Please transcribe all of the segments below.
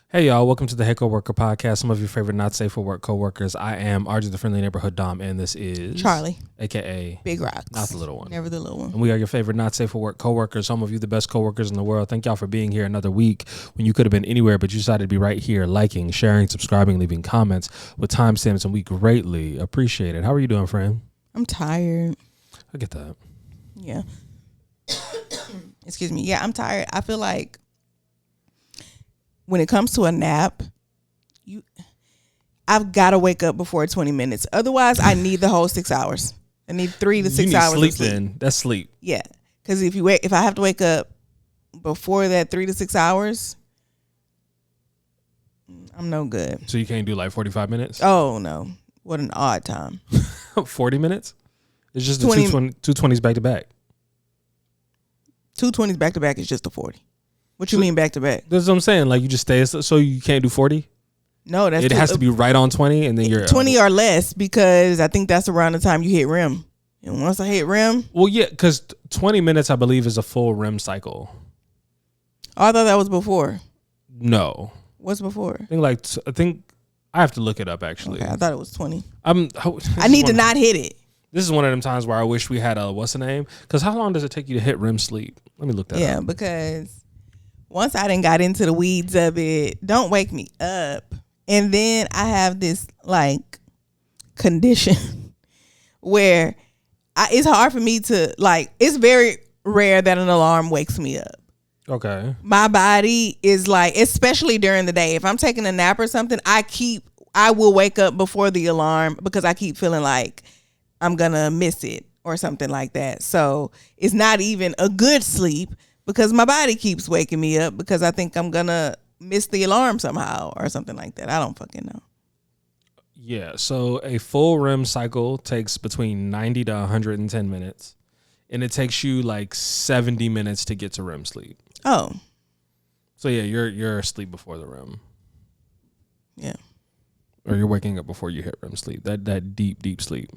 Hey y'all, welcome to the Hey Coworker Podcast. Some of your favorite not safe for work coworkers. I am RJ, the friendly neighborhood Dom, and this is Charlie, aka Big Rox, not the little one, never the little one. And we are your favorite not safe for work coworkers. Some of you the best coworkers in the world. Thank y'all for being here another week when you could have been anywhere, but you decided to be right here, liking, sharing, subscribing, leaving comments with timestamps, and we greatly appreciate it. How are you doing, friend? I'm tired. I get that. Yeah. Excuse me. Yeah, I'm tired. I feel like when it comes to a nap, I've got to wake up before 20 minutes. Otherwise, I need the whole 6 hours. I need 3 to 6 hours sleep, of sleep. then. That's sleep. Yeah, because if I have to wake up before that 3 to 6 hours, I'm no good. So you can't do like 45 minutes? Oh no, what an odd time. 40 minutes? It's just the 220s back to back. 220s back to back is just a 40. What you mean back to back? That's what I'm saying. Like you just stay, so you can't do 40? No, it has to be right on 20, and then you're 20 or less, because I think that's around the time you hit REM. And once I hit REM, well, yeah, because 20 minutes I believe is a full REM cycle. Oh, I thought that was before. No, what's before? I think I have to look it up actually. Okay, I thought it was 20. I need to not hit it. This is one of them times where I wish we had a what's the name? Because how long does it take you to hit REM sleep? Let me look that up. Yeah, because once I done got into the weeds of it, don't wake me up. And then I have this like condition where it's hard for me to it's very rare that an alarm wakes me up. Okay. My body is like, especially during the day, if I'm taking a nap or something, I will wake up before the alarm because I keep feeling like I'm gonna miss it or something like that. So it's not even a good sleep because my body keeps waking me up because I think I'm gonna miss the alarm somehow or something like that. I don't fucking know. Yeah, so a full REM cycle takes between 90 to 110 minutes, and it takes you like 70 minutes to get to REM sleep. Oh. So yeah, you're asleep before the REM. Yeah. Or you're waking up before you hit REM sleep. That deep sleep.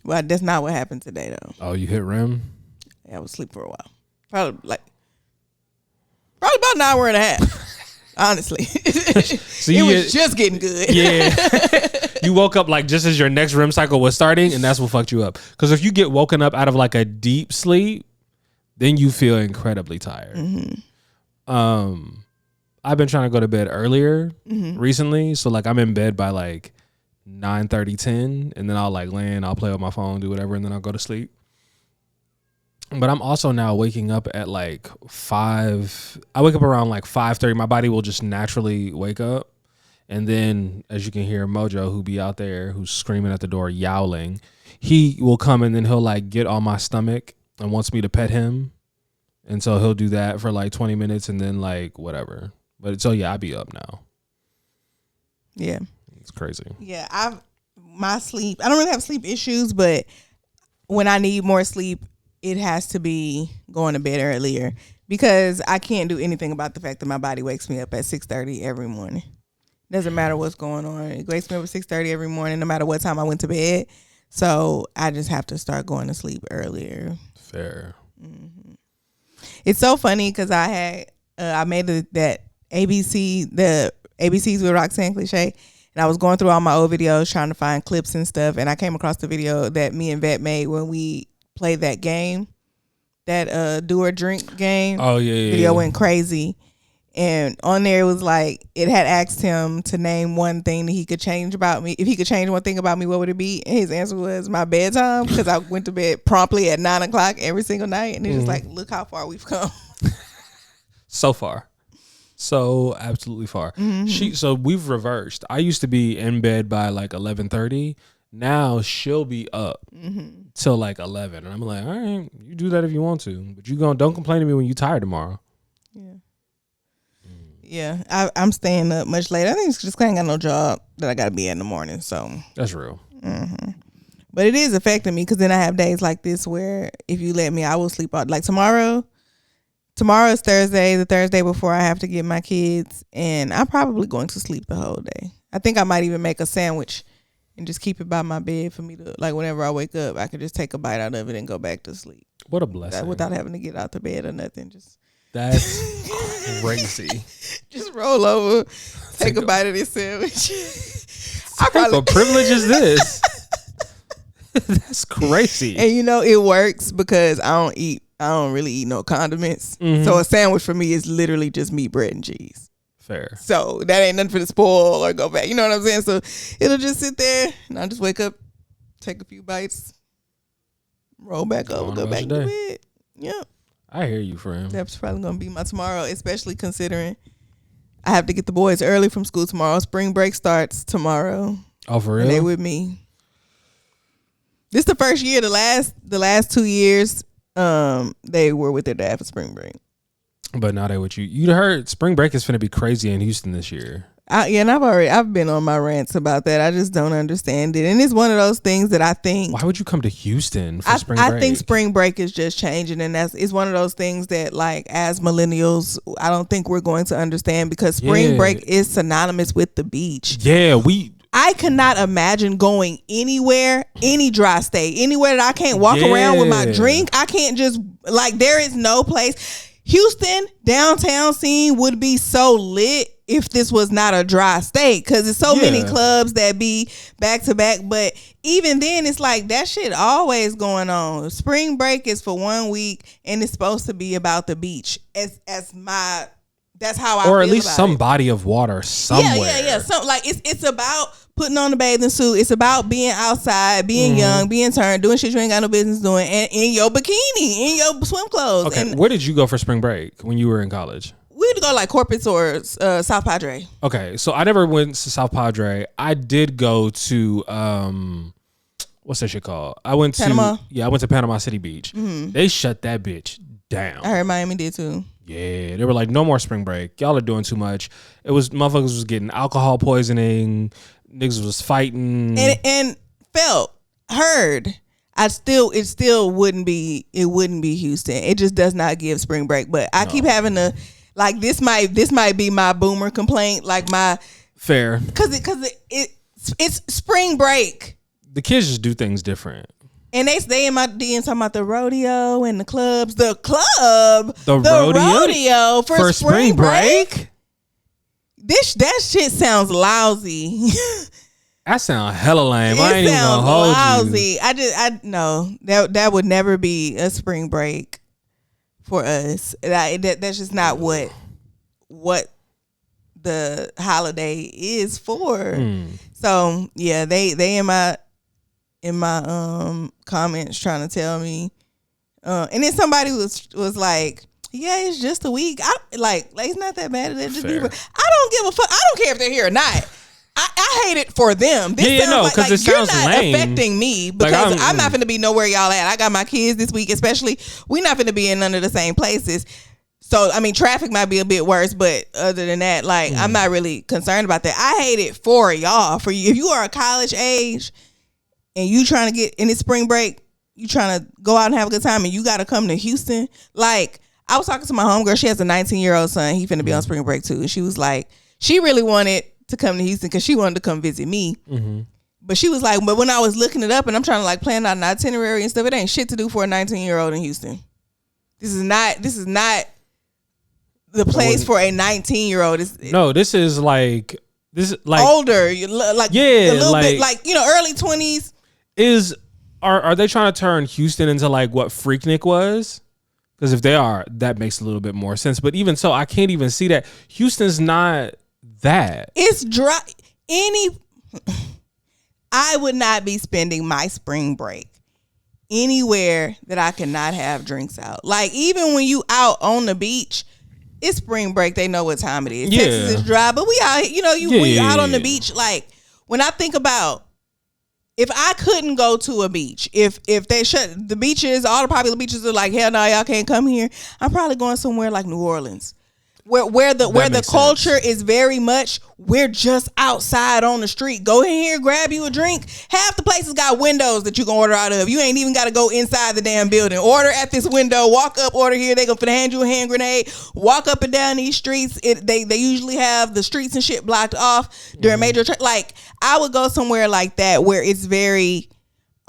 Well, that's not what happened today though. Oh, you hit REM? Yeah, I was asleep for a while. Probably about an hour and a half. Honestly. So it was just getting good. Yeah. You woke up like just as your next REM cycle was starting, and that's what fucked you up. Because if you get woken up out of like a deep sleep, then you feel incredibly tired. Mm-hmm. I've been trying to go to bed earlier recently. So like I'm in bed by like 9:30, 10, and then I'll like land, I'll play with my phone, do whatever, and then I'll go to sleep. But I'm also now waking up at like 5. I wake up around like 5:30. My body will just naturally wake up. And then, as you can hear, Mojo, who be out there, who's screaming at the door, yowling, he will come and then he'll like get on my stomach and wants me to pet him. And so he'll do that for like 20 minutes and then like whatever. But so yeah, I be up now. Yeah. It's crazy. Yeah, my sleep, I don't really have sleep issues, but when I need more sleep, it has to be going to bed earlier because I can't do anything about the fact that my body wakes me up at 6:30 every morning. Doesn't matter what's going on. It wakes me up at 6:30 every morning, no matter what time I went to bed. So I just have to start going to sleep earlier. Fair. Mm-hmm. It's so funny because I made the ABCs with Roxanne Cliche, and I was going through all my old videos trying to find clips and stuff, and I came across the video that me and Vet made when we played that game, that do or drink game. Oh yeah. Video went crazy. And on there it was like, it had asked him to name one thing that he could change about me. If he could change one thing about me, what would it be? And his answer was my bedtime, because I went to bed promptly at 9:00 every single night. And it's just like, look how far we've come. So far. So absolutely far. Mm-hmm. So we've reversed. I used to be in bed by like 11:30. Now she'll be up till like 11. And I'm like, all right, you do that if you want to. But don't complain to me when you're tired tomorrow. Yeah. Yeah, I'm staying up much later. I think it's just 'cause I ain't got no job that I got to be at in the morning. So that's real. Mm-hmm. But it is affecting me because then I have days like this where if you let me, I will sleep out. Like tomorrow is Thursday, the Thursday before I have to get my kids, and I'm probably going to sleep the whole day. I think I might even make a sandwich and just keep it by my bed for me to, like, whenever I wake up, I can just take a bite out of it and go back to sleep. What a blessing. Without having to get out the bed or nothing. That's crazy. Just roll over, take a bite of this sandwich. What privilege is this? That's crazy. And it works because I don't really eat no condiments. Mm-hmm. So a sandwich for me is literally just meat, bread, and cheese. Fair. So that ain't nothing for the spoil or go back. You know what I'm saying? So it'll just sit there and I'll just wake up, take a few bites, roll back over, go back to bed. Yep. I hear you, friend. That's probably going to be my tomorrow, especially considering I have to get the boys early from school tomorrow. Spring break starts tomorrow. Oh, for real? And they with me. This is the first year. The last 2 years, they were with their dad for spring break. But now they with you. You heard spring break is finna be crazy in Houston this year. And I've been on my rants about that. I just don't understand it, and it's one of those things that I think. Why would you come to Houston for spring break? I think spring break is just changing, and it's one of those things that, like, as millennials, I don't think we're going to understand because spring break is synonymous with the beach. Yeah, I cannot imagine going anywhere, any dry state, anywhere that I can't walk around with my drink. I can't just, like, there is no place. Houston downtown scene would be so lit if this was not a dry state because there's so many clubs that be back to back. But even then, it's like that shit always going on. Spring break is for 1 week and it's supposed to be about the beach. That's how I feel. Or at least some it. Body of water somewhere. Yeah. So like it's about putting on the bathing suit. It's about being outside, being young, being turned, doing shit you ain't got no business doing, and in your bikini, in your swim clothes. Okay, and where did you go for spring break when you were in college? We would go like Corpus or South Padre. Okay, so I never went to South Padre. I did go to what's that shit called? I went Panama? I went to Panama City Beach. Mm-hmm. They shut that bitch down. I heard Miami did too. Yeah, they were like, no more spring break. Y'all are doing too much. It was motherfuckers was getting alcohol poisoning. Niggas was fighting and heard. It still wouldn't be Houston. It just does not give spring break. But I keep having to, like, this might be my boomer complaint, like my fair because it's spring break. The kids just do things different. And they in my DMs talking about the rodeo and the clubs. The rodeo for spring break? That shit sounds lousy. That sound hella lame. I ain't even gonna hold lousy. I no. That would never be a spring break for us. That's just not what the holiday is for. So yeah, they in my comments trying to tell me, and then somebody was like, yeah, it's just a week. It's not that bad. I don't give a fuck. I don't care if they're here or not. I hate it for them. This because it sounds you're not lame. affecting me because I'm not finna be nowhere y'all at. I got my kids this week, especially. We not finna be in none of the same places. So I mean, traffic might be a bit worse, but other than that, I'm not really concerned about that. I hate it for y'all. For you, if you are a college age and you trying to get in this spring break, you trying to go out and have a good time, and you got to come to Houston. Like, I was talking to my homegirl. She has a 19-year-old son. He finna be on spring break too. And she was like, she really wanted to come to Houston because she wanted to come visit me. Mm-hmm. But she was like, but when I was looking it up and I'm trying to, like, plan out an itinerary and stuff, it ain't shit to do for a 19-year-old in Houston. This is not the place for a 19-year-old. This is like older, like a little bit, like, early 20s. Are they trying to turn Houston into like what Freaknik was? Because if they are, that makes a little bit more sense. But even so, I can't even see that. Houston's not that. It's dry. I would not be spending my spring break anywhere that I cannot have drinks out. Like, even when you out on the beach, it's spring break. They know what time it is. Yeah. Texas is dry, but we out, when you out on the beach. Like, when I think about, if I couldn't go to a beach, if they shut the beaches, all the popular beaches are like, hell no, y'all can't come here, I'm probably going somewhere like New Orleans. Where the culture is very much, we're just outside on the street. Go in here, grab you a drink. Half the places got windows that you can order out of. You ain't even got to go inside the damn building. Order at this window, walk up, order here. They gonna hand you a hand grenade. Walk up and down these streets. They usually have the streets and shit blocked off during major like, I would go somewhere like that where it's very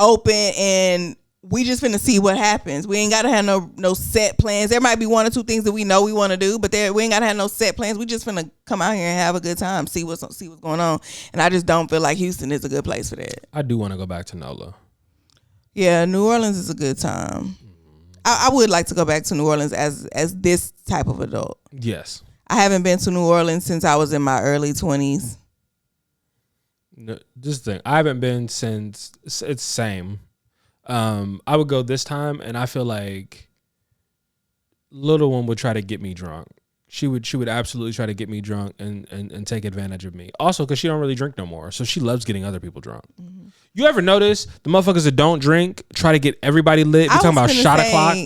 open and we just finna see what happens. We ain't gotta have no set plans. There might be one or two things that we know we want to do, but we ain't gotta have no set plans. We just finna come out here and have a good time, see what's going on. And I just don't feel like Houston is a good place for that. I do want to go back to NOLA. Yeah, New Orleans is a good time. I would like to go back to New Orleans as this type of adult. Yes. I haven't been to New Orleans since I was in my early 20s. No, this thing, I haven't been since it's same. I would go this time, and I feel like little one would try to get me drunk. She would absolutely try to get me drunk and take advantage of me. Also, because she don't really drink no more, so she loves getting other people drunk. Mm-hmm. You ever notice the motherfuckers that don't drink try to get everybody lit? We talking about shot o'clock.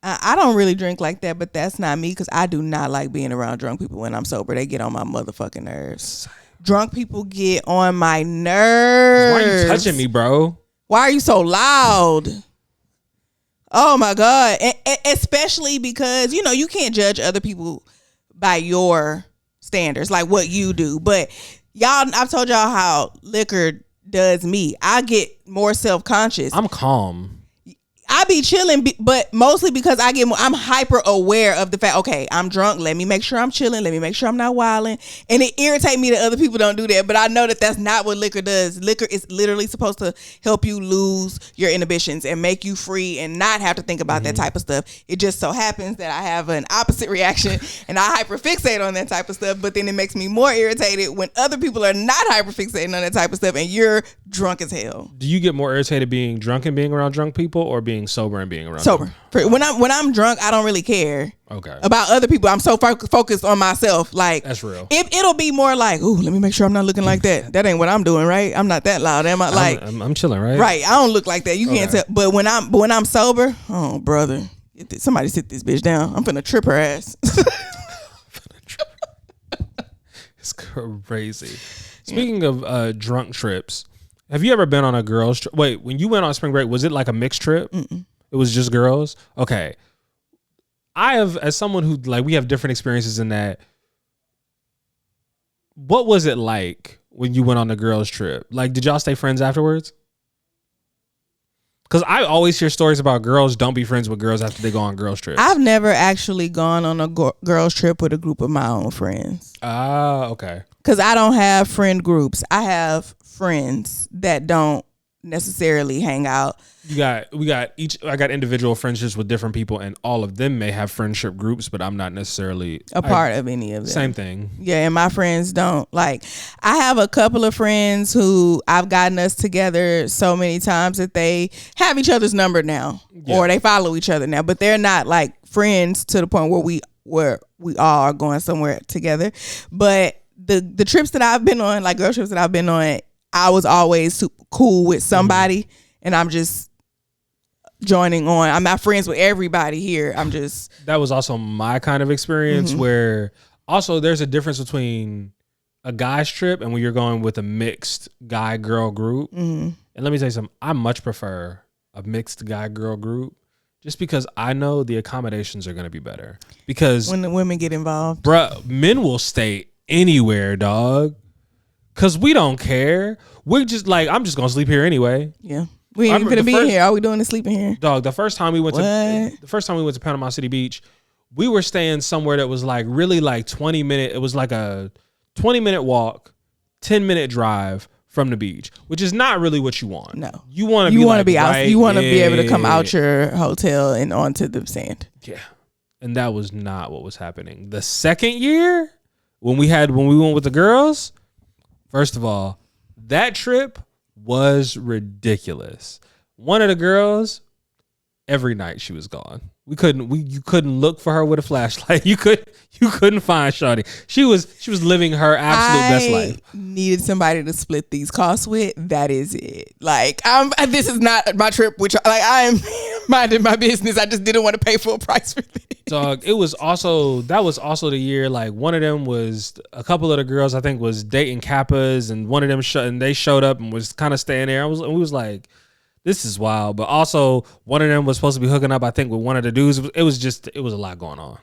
I don't really drink like that, but that's not me because I do not like being around drunk people when I'm sober. They get on my motherfucking nerves. Drunk people get on my nerves. Why are you touching me, bro? Why are you so loud? Oh my God. Especially because, you can't judge other people by your standards, like what you do. But y'all, I've told y'all how liquor does me. I get more self-conscious. I'm calm. I be chilling, but mostly because I'm hyper aware of the fact, okay, I'm drunk. Let me make sure I'm chilling. Let me make sure I'm not wilding. And it irritates me that other people don't do that. But I know that that's not what liquor does. Liquor is literally supposed to help you lose your inhibitions and make you free and not have to think about that type of stuff. It just so happens that I have an opposite reaction and I hyperfixate on that type of stuff. But then it makes me more irritated when other people are not hyperfixating on that type of stuff and you're drunk as hell. Do you get more irritated being drunk and being around drunk people, or being sober and being around sober? When I'm drunk, I don't really care about other people. I'm so focused on myself. Like, that's real. It'll be more like, ooh, let me make sure I'm not looking like that. That ain't what I'm doing, right? I'm not that loud, am I? Like, I'm chilling, right? Right. I don't look like that. You can't tell. But when I'm sober, oh brother, somebody sit this bitch down. I'm finna trip her ass. It's crazy. Speaking of drunk trips, have you ever been on a girls' trip? Wait, when you went on spring break, was it like a mixed trip? Mm-mm. It was just girls? Okay. I have, as someone who, we have different experiences in that. What was it like when you went on the girls' trip? Did y'all stay friends afterwards? Because I always hear stories about girls don't be friends with girls after they go on girls' trips. I've never actually gone on a girls' trip with a group of my own friends. Ah, okay. Because I don't have friend groups. I have friends that don't necessarily hang out. I got individual friendships with different people, and all of them may have friendship groups, but I'm not necessarily a part of any of them. Same thing. Yeah, and my friends don't. I have a couple of friends who I've gotten us together so many times that they have each other's number now, or they follow each other now, but they're not friends to the point where we all are going somewhere together. But the trips that I've been on, girl trips that I've been on, I was always super cool with somebody, and I'm just joining on. I'm not friends with everybody here. That was also my kind of experience where also there's a difference between a guy's trip and when you're going with a mixed guy-girl group. Mm-hmm. And let me tell you something, I much prefer a mixed guy-girl group just because I know the accommodations are going to be better. Because when the women get involved, bruh, men will stay anywhere, dog. Cause we don't care. We're just I'm just gonna sleep here anyway. Yeah, we ain't even gonna be here. All we doing is sleeping here, dog. The first time we went to Panama City Beach, we were staying somewhere that was really 20 minute. It was a 20-minute walk, 10-minute drive from the beach, which is not really what you want. No, you want to be out. You want to be able to come out your hotel and onto the sand. Yeah, and that was not what was happening. The second year when we went with the girls. First of all, that trip was ridiculous. One of the girls, every night she was gone. You couldn't look for her with a flashlight. You couldn't find shawty. She was living her absolute best life. Needed somebody to split these costs with. That is it. This is not my trip, which I am minding my business. I just didn't want to pay full price for this. Dog, that was also the year. One of them was a couple of the girls I think was dating Kappas, and one of them and they showed up and was kind of staying there. We was like, this is wild. But also one of them was supposed to be hooking up, I think, with one of the dudes. It was a lot going on.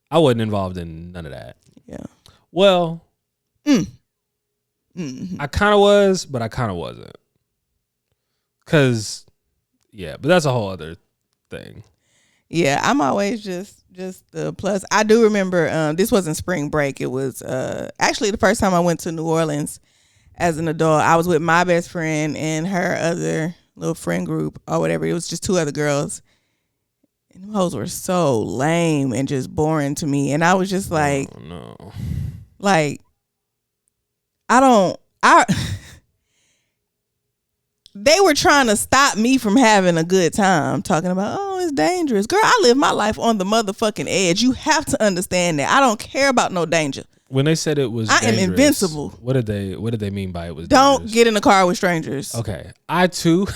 I wasn't involved in none of that. Yeah. Well, I kind of was, but I kind of wasn't. Because Yeah, but that's a whole other thing. Yeah, I'm always just the plus. I do remember this wasn't spring break. It was actually the first time I went to New Orleans as an adult. I was with my best friend and her other little friend group or whatever. It was just 2 other girls. And them hoes were so lame and just boring to me. And I was just like, oh, no. Like, they were trying to stop me from having a good time, talking about, oh, it's dangerous. Girl, I live my life on the motherfucking edge. You have to understand that. I don't care about no danger. When they said it was I dangerous, am invincible. What did they mean by it was don't dangerous? get in the car with strangers. Okay. I too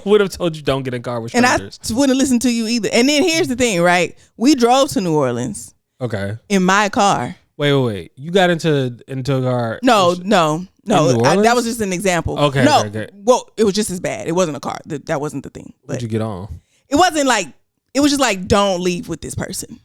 would have told you don't get in a car with strangers. And I wouldn't listen to you either. And then here's the thing, right? We drove to New Orleans. Okay. In my car. Wait. You got into a car? No. That was just an example. Okay. No. Okay. Well, it was just as bad. It wasn't a car. That wasn't the thing. But what'd you get on? It wasn't like, it was just like, don't leave with this person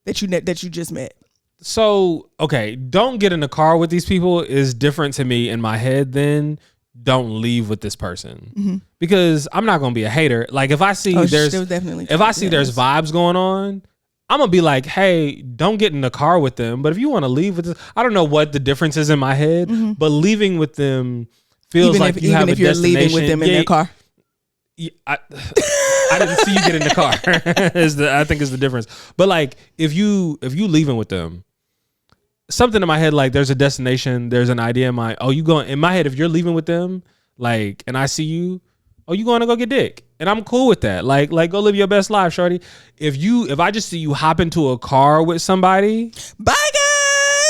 that you just met. So, okay, don't get in the car with these people is different to me in my head than don't leave with this person. Mm-hmm. Because I'm not going to be a hater. Like if I see there's vibes going on, I'm going to be like, hey, don't get in the car with them. But if you want to leave with this, I don't know what the difference is in my head, but leaving with them feels even like if, you have a if you're destination. leaving with them in their car. Yeah, I didn't see you get in the car. I think is the difference. But like if you leaving with them, something in my head, like there's a destination, there's an idea in my, in my head, if you're leaving with them, like, and I see you, you going to go get dick. And I'm cool with that. Like go live your best life, shorty. If I just see you hop into a car with somebody. Bye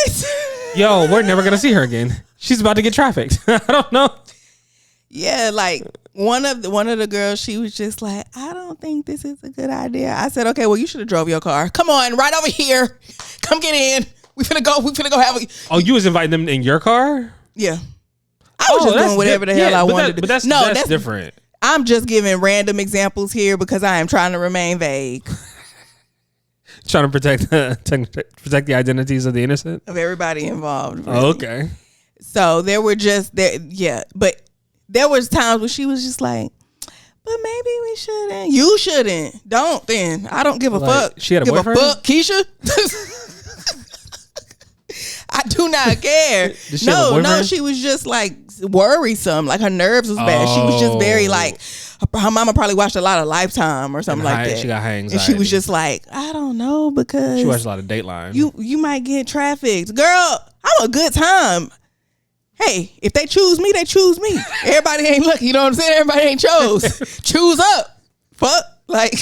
guys. Yo, we're never going to see her again. She's about to get trafficked. I don't know. Yeah. Like one of the girls, she was just like, I don't think this is a good idea. I said, okay, well, you should have drove your car. Come on, right over here. Come get in. We finna go have a... Oh, you was inviting them in your car? Yeah. I was just doing whatever the hell I wanted to do. But that's different. I'm just giving random examples here because I am trying to remain vague. Trying to protect the identities of the innocent? Of everybody involved. Really. Oh, okay. So there were just... But there was times where she was just like, but maybe we shouldn't. You shouldn't. Don't then. I don't give a fuck. She had a boyfriend? Give a fuck, Keisha? I do not care. No, she was just like worrisome. Like her nerves was bad. She was just very like, her mama probably watched a lot of Lifetime or something like that. She got high anxiety. And she was just like, I don't know, because she watched a lot of Dateline. You might get trafficked. Girl, I'm a good time. Hey, if they choose me, they choose me. Everybody ain't lucky. You know what I'm saying? Everybody ain't chose. Choose up. Fuck. Like...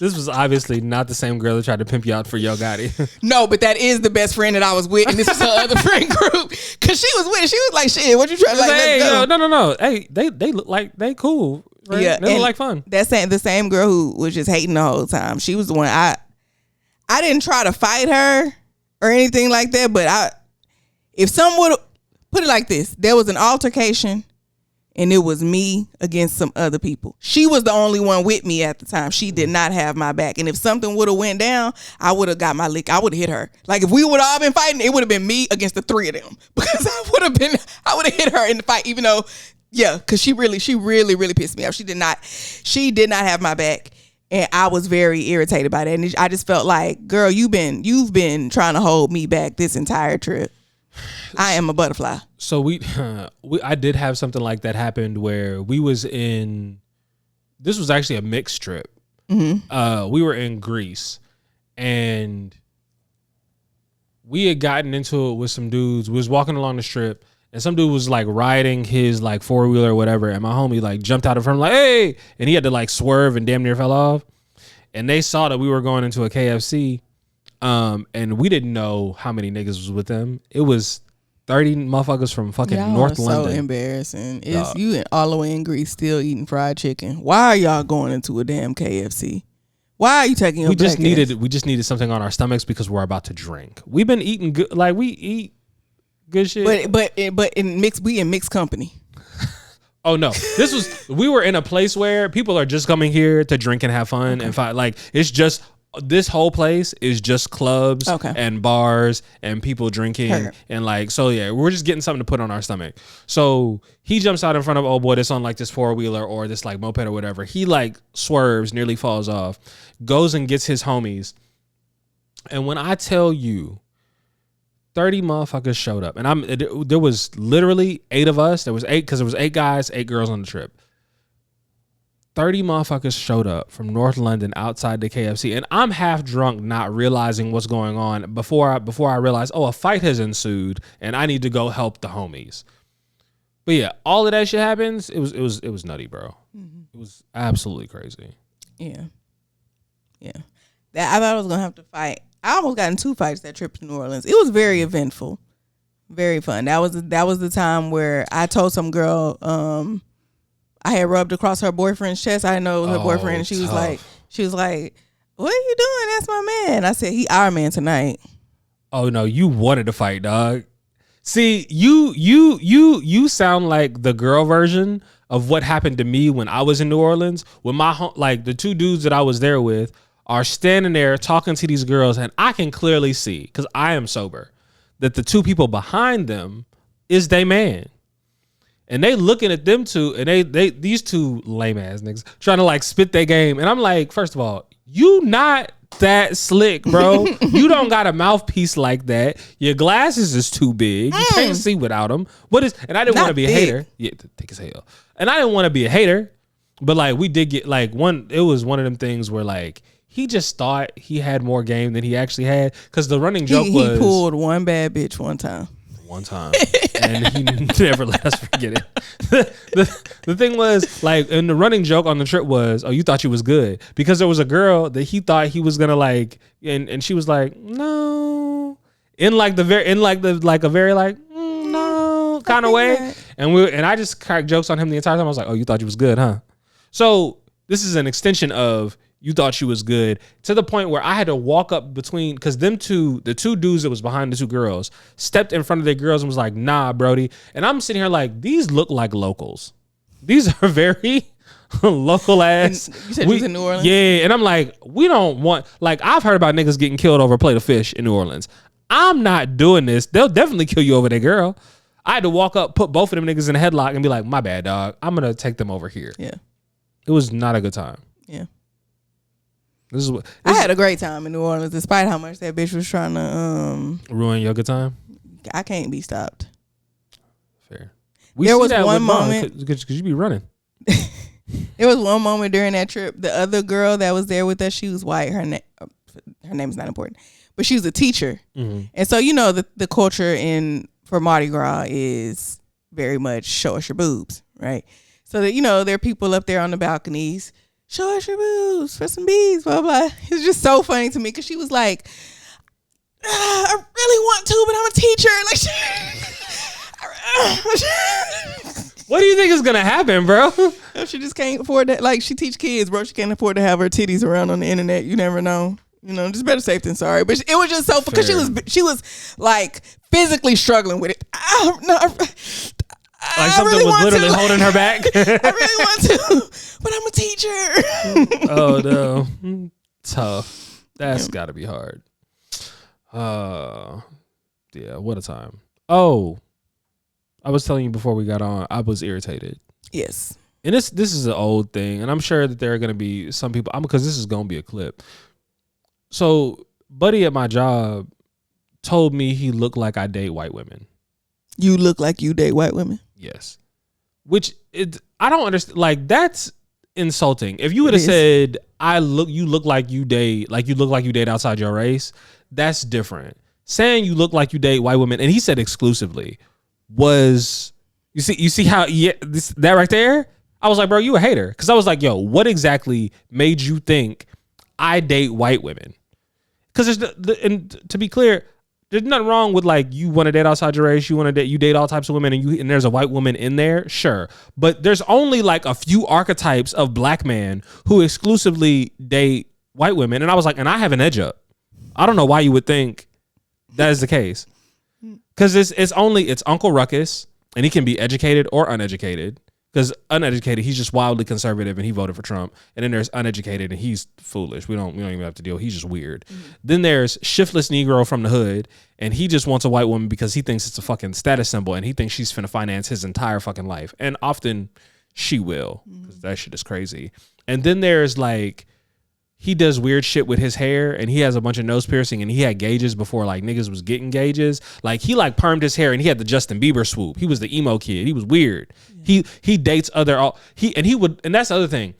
This was obviously not the same girl that tried to pimp you out for Yo Gotti. No, but that is the best friend that I was with, and this was her other friend group. Cause she was like, shit, what you trying to like? Hey, no. Hey, they look like they cool. Right? Yeah, they look like fun. That's the same girl who was just hating the whole time. She was the one I didn't try to fight her or anything like that, but if someone would put it like this, there was an altercation. And it was me against some other people. She was the only one with me at the time. She did not have my back. And if something would have went down, I would have got my lick. I would have hit her. Like if we would have all been fighting, it would have been me against the 3 of them. Because I would have hit her in the fight, even though, because she really pissed me off. She did not have my back. And I was very irritated by that. And I just felt like, girl, you've been trying to hold me back this entire trip. I am a butterfly. So I did have something like that happened where we was this was actually a mixed trip. Mm-hmm. We were in Greece and we had gotten into it with some dudes. We was walking along the strip and some dude was like riding his like 4-wheeler or whatever. And my homie like jumped out of front like, hey, and he had to like swerve and damn near fell off. And they saw that we were going into a KFC. And we didn't know how many niggas was with them. It was 30 motherfuckers from fucking North London. So embarrassing. It's you all the way in Greece still eating fried chicken. Why are y'all going into a damn KFC? Why are you taking? We just needed something on our stomachs because we're about to drink. We've been eating good, like we eat good shit. But in mixed company. Oh no! We were in a place where people are just coming here to drink and have fun and fight. Like it's just this whole place is just clubs and bars and people drinking and like, so yeah, we're just getting something to put on our stomach. So he jumps out in front of old boy that's on like this 4-wheeler or this like moped or whatever. He like swerves, nearly falls off, goes and gets his homies. And when I tell you 30 motherfuckers showed up, and there was literally 8 of us. There was 8 because there was 8 guys, 8 girls on the trip. 30 motherfuckers showed up from North London outside the KFC, and I'm half drunk, not realizing what's going on before I realize, oh, a fight has ensued, and I need to go help the homies. But yeah, all of that shit happens. It was nutty, bro. It was absolutely crazy. Yeah. I thought I was gonna have to fight. I almost got in 2 fights that trip to New Orleans. It was very eventful, very fun. That was the time where I told some girl, I had rubbed across her boyfriend's chest. I didn't know it was her boyfriend. And she was like, "What are you doing? That's my man." I said, "He our man tonight." Oh no, you wanted to fight, dog. See, you sound like the girl version of what happened to me when I was in New Orleans. When like the 2 dudes that I was there with are standing there talking to these girls, and I can clearly see, because I am sober, that the 2 people behind them is they man. And they looking at them 2, and they these 2 lame ass niggas trying to like spit their game. And I'm like, first of all, you not that slick, bro. You don't got a mouthpiece like that. Your glasses is too big. You can't see without them. And I didn't want to be a hater. Yeah, thick as hell. And I didn't want to be a hater, but like we did get like it was one of them things where like he just thought he had more game than he actually had, because the running joke was he pulled one bad bitch one time, and he never let us forget it. The thing was, like, and the running joke on the trip was, oh, you thought you was good, because there was a girl that he thought he was gonna like, and she was like, no, in a very no kind of way, and I just cracked jokes on him the entire time. I was like, oh, you thought you was good, huh? So this is an extension of you thought she was good, to the point where I had to walk up between, because the 2 dudes that was behind the 2 girls stepped in front of their girls and was like, nah, Brody. And I'm sitting here like, these look like locals. These are very local ass. And you said you was in New Orleans? Yeah. And I'm like, we don't want, like, I've heard about niggas getting killed over a plate of fish in New Orleans. I'm not doing this. They'll definitely kill you over their girl. I had to walk up, put both of them niggas in a headlock and be like, my bad, dog. I'm going to take them over here. Yeah. It was not a good time. Yeah. I had a great time in New Orleans, despite how much that bitch was trying to ruin your good time. I can't be stopped. Fair. There was one moment because you be running. There was one moment during that trip. The other girl that was there with us, she was white. Her name is not important, but she was a teacher, and so you know the culture for Mardi Gras is very much show us your boobs, right? So that there are people up there on the balconies. Show us your boobs for some bees, blah, blah. It's just so funny to me because she was like, I really want to, but I'm a teacher. Like, what do you think is going to happen, bro? She just can't afford that. Like, she teach kids, bro. She can't afford to have her titties around on the internet. You never know. Just better safe than sorry. But it was just so, because she was like physically struggling with it. Like something really was literally holding her back. I really want to, but I'm a teacher. Oh no, tough. That's got to be hard. Yeah. What a time. Oh, I was telling you before we got on, I was irritated. Yes. And this is an old thing, and I'm sure that there are going to be some people. Because this is going to be a clip. So, buddy at my job told me he looked like I date white women. You look like you date white women? Yes. Which I don't understand. Like, that's insulting. If you would have said, you look like you date outside your race, that's different. Saying you look like you date white women, and he said exclusively, was, you see how, that right there? I was like, bro, you a hater. Because I was like, yo, what exactly made you think I date white women? Because and to be clear, there's nothing wrong with, like, you want to date outside your race, you date all types of women, and there's a white woman in there, sure. But there's only like a few archetypes of black men who exclusively date white women. And I was like, and I have an edge up. I don't know why you would think that is the case. Because it's Uncle Ruckus, and he can be educated or uneducated. Because uneducated, he's just wildly conservative and he voted for Trump. And then there's uneducated and he's foolish. We don't even have to deal. He's just weird. Then there's shiftless Negro from the hood and he just wants a white woman because he thinks it's a fucking status symbol and he thinks she's finna finance his entire fucking life. And often she will, because that shit is crazy. And then there's like, he does weird shit with his hair and he has a bunch of nose piercing and he had gauges before like niggas was getting gauges. Like he like permed his hair and he had the Justin Bieber swoop. He was the emo kid. He was weird. Yeah. He dates other and that's the other thing.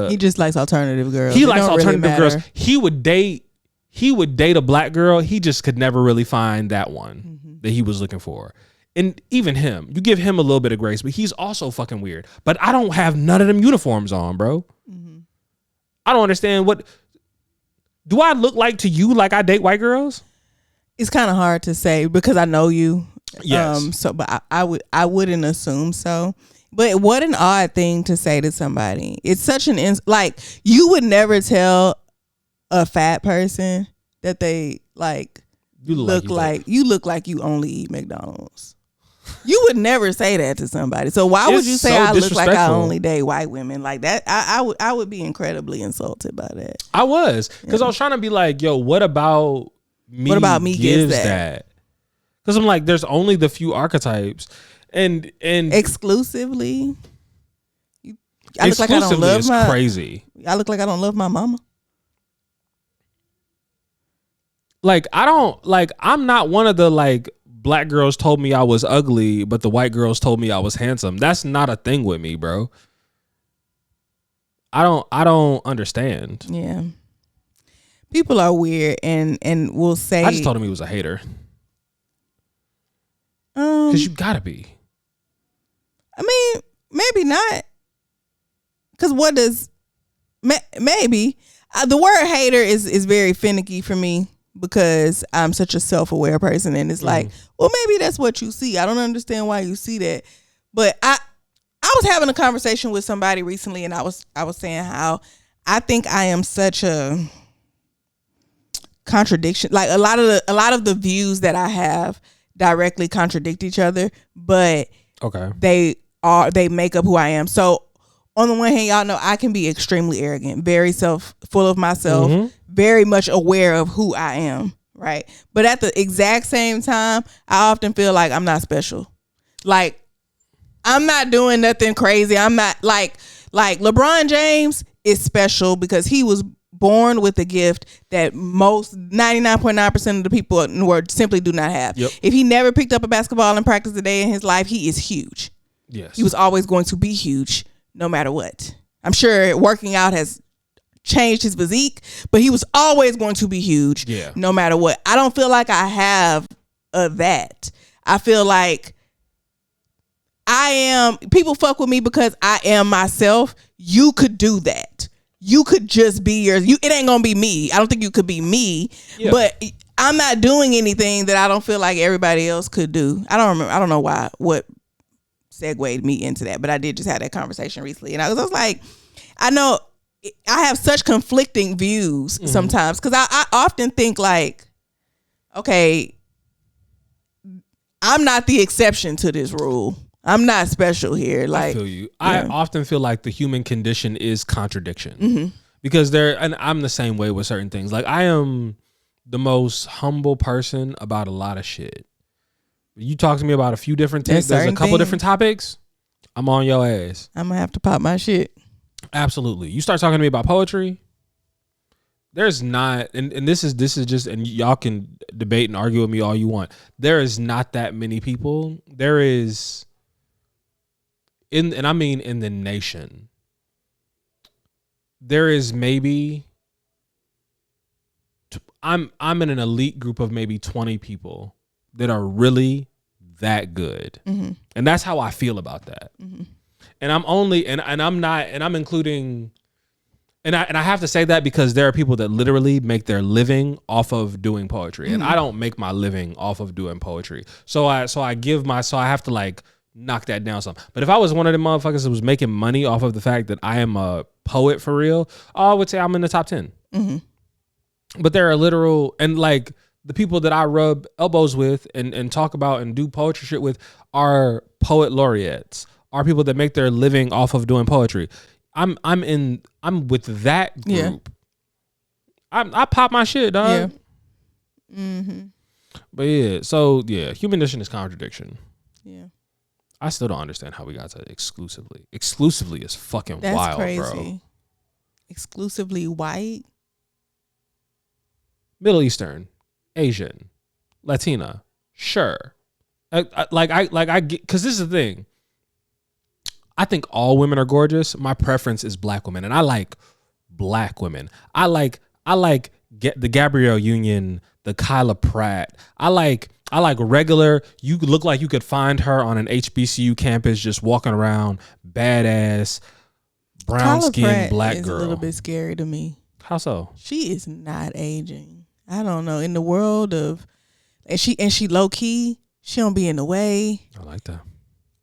He just likes alternative girls. He likes alternative girls. He would date a black girl. He just could never really find that one that he was looking for. And even him, you give him a little bit of grace, but he's also fucking weird. But I don't have none of them uniforms on, bro. I don't understand. What do I look like to you? Like I date white girls? It's kind of hard to say because I know you. Yes. But I wouldn't assume so. But what an odd thing to say to somebody. It's such like you would never tell a fat person that they like you look like you only eat McDonald's. You would never say that to somebody. So why would you say I look like I only date white women like that? I would be incredibly insulted by that. I was because I was trying to be like, yo, what about me? What about me gives that? Because I'm like, there's only the few archetypes, and exclusively. I look like I don't love crazy. I look like I don't love my mama. Like I'm not one of the like. Black girls told me I was ugly, but the white girls told me I was handsome. That's not a thing with me, bro. I don't understand. Yeah. People are weird and will say I just told him he was a hater. Cause you gotta be. I mean, maybe not. Cause what does maybe the word hater is very finicky for me. Because I'm such a self-aware person and it's like, well, maybe that's what you see. I don't understand why you see that. But I was having a conversation with somebody recently and I was saying how I think I am such a contradiction. Like a lot of the views that I have directly contradict each other, but they make up who I am. So on the one hand, y'all know I can be extremely arrogant, very full of myself, very much aware of who I am, right? But at the exact same time, I often feel like I'm not special. Like, I'm not doing nothing crazy. I'm not like LeBron James is special because he was born with a gift that most 99.9% of the people in the world simply do not have. Yep. If he never picked up a basketball and practiced a day in his life, he is huge. Yes. He was always going to be huge. No matter what. I'm sure working out has changed his physique, but he was always going to be huge no matter what. I don't feel like I have that. I feel like people fuck with me because I am myself. You could do that. You could just be it ain't gonna be me. I don't think you could be me, but I'm not doing anything that I don't feel like everybody else could do. I don't know what segued me into that, but I did just have that conversation recently and I was like, I know I have such conflicting views sometimes because I often think like, okay, I'm not the exception to this rule. I'm not special here. Like, I feel you. I often feel like the human condition is contradiction because and I'm the same way with certain things. Like I am the most humble person about a lot of shit. You talk to me about a few different things. There's a couple different topics. I'm on your ass. I'm gonna have to pop my shit. Absolutely. You start talking to me about poetry. There's not, and this is just, and y'all can debate and argue with me all you want. There is not that many people. There is, and I mean in the nation. There is maybe. I'm in an elite group of maybe 20 people that are really that good. And that's how I feel about that. And I'm only, and I'm not, and I'm including, and I have to say that because there are people that literally make their living off of doing poetry. And I don't make my living off of doing poetry. So I have to like knock that down some. But if I was one of the motherfuckers that was making money off of the fact that I am a poet for real, I would say I'm in the top 10. But there are literal, and like, the people that I rub elbows with and talk about and do poetry shit with are poet laureates, are people that make their living off of doing poetry. I'm with that group. I pop my shit, dog. Yeah. Mm-hmm. But yeah, so yeah, human-ition is contradiction. Yeah. I still don't understand how we got to exclusively. Exclusively is fucking That's wild, crazy. bro. Exclusively white? Middle Eastern, Asian, Latina, sure. I get, because this is the thing. I think all women are gorgeous. My preference is black women, and I like black women. I like the Gabrielle Union, the Kyla Pratt. I like regular. You look like you could find her on an HBCU campus, just walking around, badass, brown skinned black girl. Is a little bit scary to me. How so? She is not aging. I don't know. In the world of, and she low key. She don't be in the way. I like that.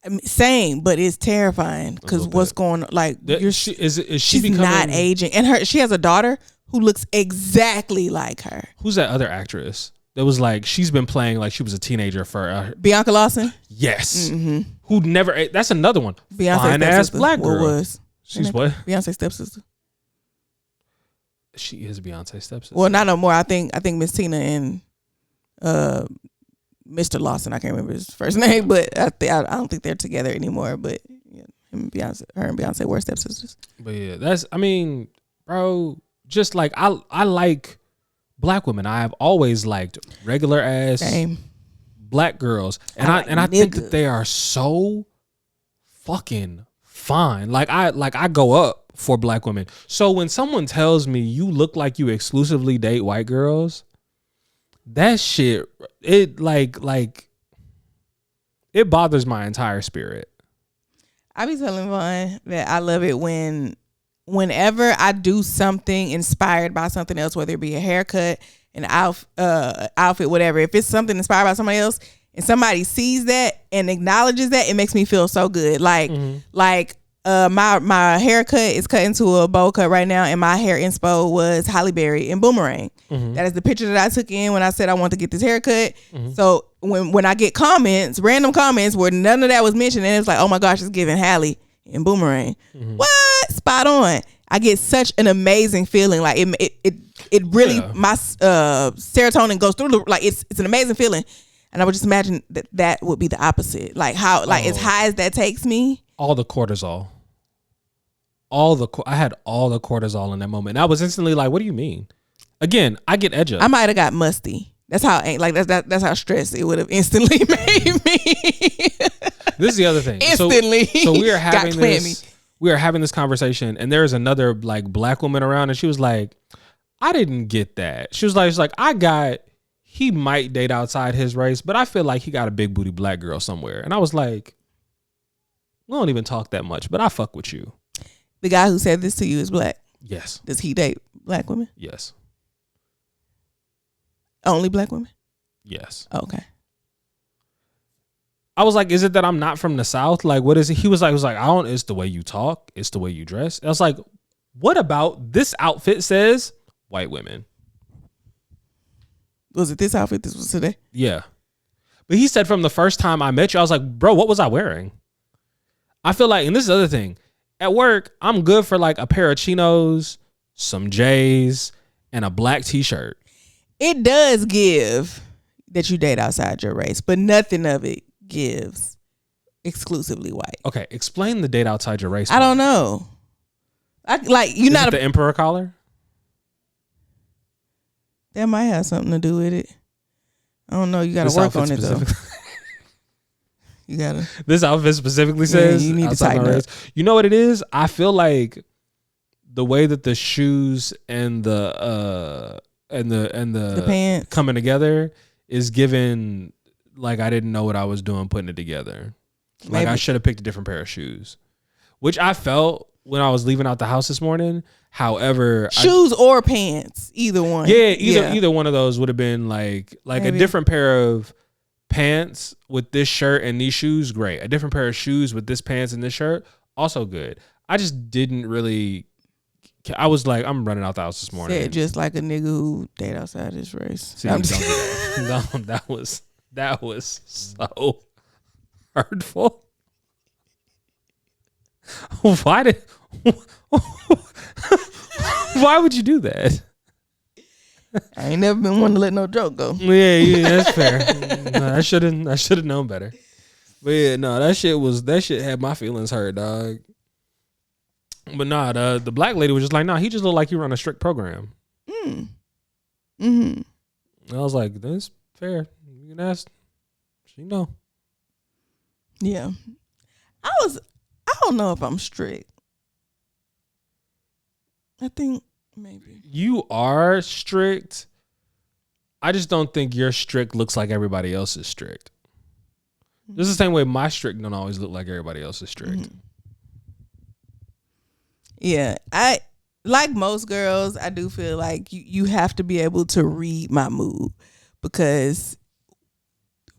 I mean, same, but it's terrifying because what's going on? Like, she's becoming, not aging, and she has a daughter who looks exactly like her. Who's that other actress that was like she's been playing like she was a teenager for Bianca Lawson? Yes. Mm-hmm. Who never? That's another one. Beyonce's fine ass black girl. What was? She's what? Beyonce's stepsister. She is Beyonce's stepsister. Well, not no more. I think Miss Tina and Mr. Lawson, I can't remember his first name, but I don't think they're together anymore. But yeah, her and Beyonce were stepsisters. But yeah, I mean, bro, just like I like black women. I have always liked regular ass black girls, and I think that they are so fucking fine. Like I go up for black women. So when someone tells me you look like you exclusively date white girls, that shit, it like it bothers my entire spirit. I be telling Vaughn that I love it whenever I do something inspired by something else, whether it be a haircut, an outfit, whatever. If it's something inspired by somebody else and somebody sees that and acknowledges that, it makes me feel so good. Like my haircut is cut into a bowl cut right now, and my hair inspo was Halle Berry in Boomerang. Mm-hmm. That is the picture that I took in when I said I want to get this haircut. Mm-hmm. So when I get random comments where none of that was mentioned, and it's like, oh my gosh, it's giving Halle in Boomerang. Mm-hmm. What? Spot on. I get such an amazing feeling. Like it really, my serotonin goes through like it's an amazing feeling. And I would just imagine that would be the opposite. Like how as high as that takes me. All the cortisol. I had all the cortisol in that moment. And I was instantly like, what do you mean? Again, I get edge up. I might have got musty. That's how that's how stressed it would have instantly made me. This is the other thing. Instantly. So we are having this conversation, and there is another like black woman around, and she was like, I didn't get that. She was like, he might date outside his race, but I feel like he got a big booty black girl somewhere. And I was like, we don't even talk that much, but I fuck with you. The guy who said this to you is black? Yes. Does he date black women? Yes. Only black women? Yes. Oh, okay. I was like, is it that I'm not from the South? Like, what is it? He was like, it's the way you talk. It's the way you dress. I was like, what about this outfit says white women? Was it this outfit? This was today? Yeah. But he said from the first time I met you, I was like, bro, what was I wearing? I feel like, and this is the other thing. At work, I'm good for like a pair of chinos, some J's, and a black t-shirt. It does give that you date outside your race, but nothing of it gives exclusively white. Okay, explain the date outside your race. I don't know. You're not the emperor collar? That might have something to do with it. I don't know. You got to work on it though. You gotta. This outfit specifically says you need to tighten up. You know what it is? I feel like the way that the shoes and the pants coming together is given like I didn't know what I was doing putting it together. Like I should have picked a different pair of shoes, which I felt when I was leaving out the house this morning. However, shoes or pants, either one. Yeah, either one of those would have been like maybe. A different pair of pants with this shirt and these shoes, great. A different pair of shoes with this pants and this shirt, also good. I just didn't really. I was like, I'm running out the house this morning. Said just like a nigga who date outside his race. See, don't do that. No, that was so hurtful. Why would you do that? I ain't never been one to let no joke go. Yeah, that's fair. No, I should have known better. But yeah, no, that shit had my feelings hurt, dog. But nah, the black lady was just like, nah, he just looked like he run a strict program. Mm-hmm. I was like, that's fair. You can ask. She know. Yeah. I don't know if I'm strict. I think maybe. You are strict. I just don't think your strict looks like everybody else is strict. This is the same way my strict don't always look like everybody else is strict. Mm-hmm. Yeah. I like most girls, I do feel like you have to be able to read my mood, because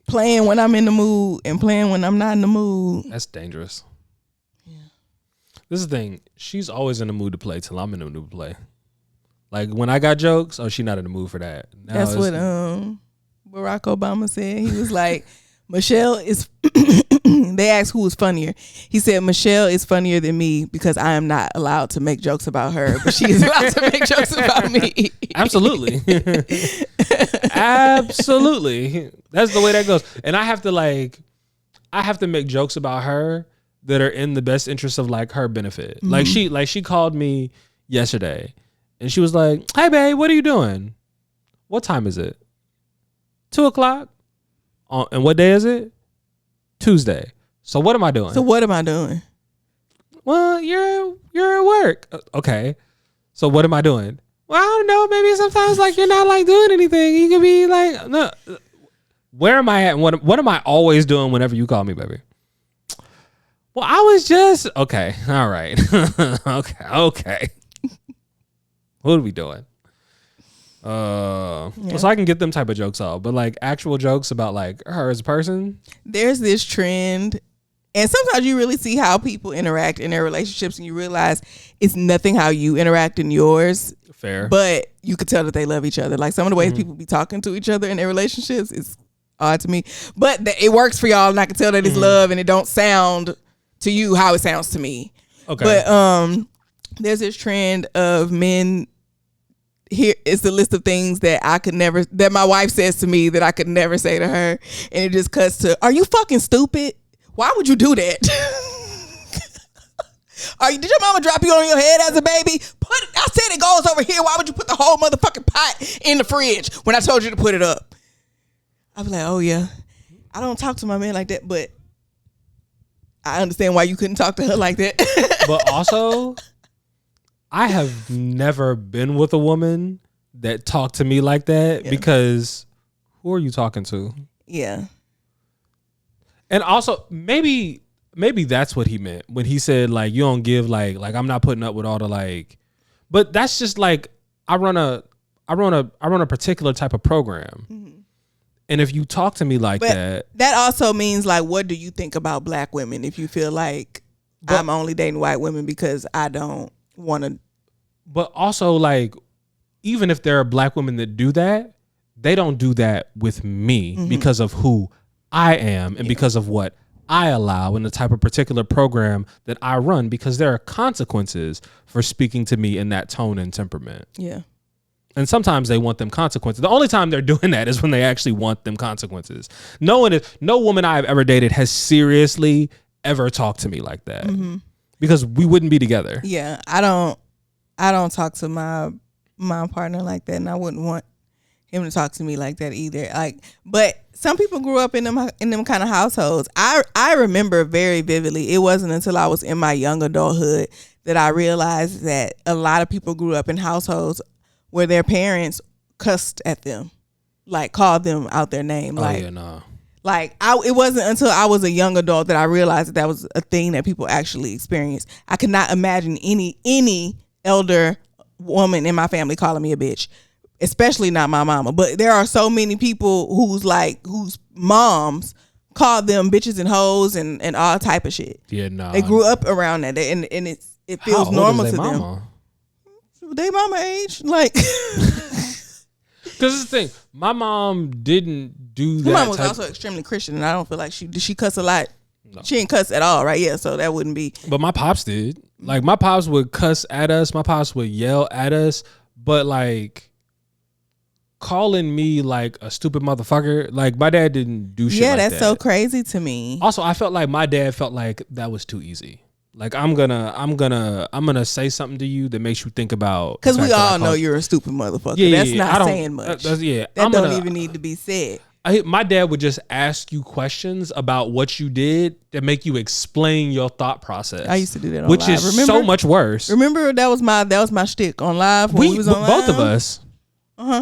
playing when I'm in the mood and playing when I'm not in the mood. That's dangerous. Yeah. This is the thing. She's always in the mood to play till I'm in the mood to play. Like when I got jokes, she's not in the mood for that. Now that's what Barack Obama said. He was like, Michelle is they asked who was funnier. He said Michelle is funnier than me because I am not allowed to make jokes about her, but she is allowed to make jokes about me. Absolutely. Absolutely. That's the way that goes. And I have to make jokes about her that are in the best interest of like her benefit. Mm-hmm. Like she called me yesterday and she was like, "Hey babe, what are you doing? What time is it? 2:00? And what day is it? Tuesday. So what am I doing? Well, you're at work. Okay. So what am I doing? Well, I don't know. Maybe sometimes like you're not like doing anything. You could be like, no. Where am I at? What am I always doing whenever you call me, baby? Well, I was just okay. All right. Okay. What are we doing? So I can get them type of jokes off, but like actual jokes about like her as a person. There's this trend, and sometimes you really see how people interact in their relationships, and you realize it's nothing how you interact in yours. Fair, but you could tell that they love each other. Like some of the ways people be talking to each other in their relationships is odd to me, but it works for y'all, and I can tell that it's love, and it don't sound to you how it sounds to me. Okay, but there's this trend of men. Here is the list of things that that my wife says to me that I could never say to her. And it just cuts to, are you fucking stupid? Why would you do that? Did your mama drop you on your head as a baby? I said it goes over here. Why would you put the whole motherfucking pot in the fridge when I told you to put it up? I'd be like, oh yeah. I don't talk to my man like that, but I understand why you couldn't talk to her like that. But also, I have never been with a woman that talked to me like that because who are you talking to? Yeah. And also maybe that's what he meant when he said like you don't give like I'm not putting up with all the like, but that's just like I run a particular type of program. Mm-hmm. And if you talk to me like that also means like, what do you think about black women? If you feel like I'm only dating white women because I don't want to. But also, like, even if there are black women that do that, they don't do that with me because of who I am and because of what I allow in the type of particular program that I run, because there are consequences for speaking to me in that tone and temperament. Yeah. And sometimes they want them consequences. The only time they're doing that is when they actually want them consequences. No woman I have ever dated has seriously ever talked to me like that. Mm-hmm. Because we wouldn't be together. Yeah, I don't talk to my partner like that, and I wouldn't want him to talk to me like that either. Like, but some people grew up in them kind of households. I remember very vividly. It wasn't until I was in my young adulthood that I realized that a lot of people grew up in households where their parents cussed at them, like called them out their name. Like it wasn't until I was a young adult that I realized that was a thing that people actually experienced. I could not imagine any elder woman in my family calling me a bitch, especially not my mama. But there are so many people whose moms call them bitches and hoes and all type of shit. Yeah, no. They grew up around that, and it feels normal to them. They mama age, like. Because it's the thing, my mom didn't do that. My mom was also extremely Christian, and I don't feel like she cuss a lot No. She didn't cuss at all, right? Yeah, so that wouldn't be. But my pops did. Like, my pops would cuss at us. My pops would yell at us. But, like, calling me, like, a stupid motherfucker, like, my dad didn't do shit like that. Yeah, that's so crazy to me. Also, I felt like my dad felt like that was too easy. Like, I'm gonna say something to you that makes you think about. Because we all know you're a stupid motherfucker. Yeah, that's not saying much. That don't even need to be said. My dad would just ask you questions about what you did that make you explain your thought process. I used to do that on which live. is so much worse. Remember that was my shtick on live when we was on live? Both of us.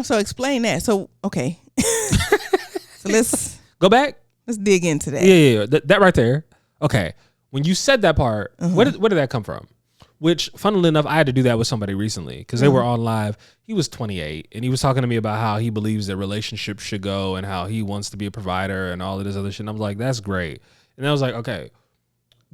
So explain that. So okay. So let's go back. Let's dig into that. Yeah. That right there. Okay. When you said that part, where did that come from? Which, funnily enough, I had to do that with somebody recently because they were on live. He was 28 and he was talking to me about how he believes that relationships should go and how he wants to be a provider and all of this other shit. And I was like, that's great. And I was like, okay,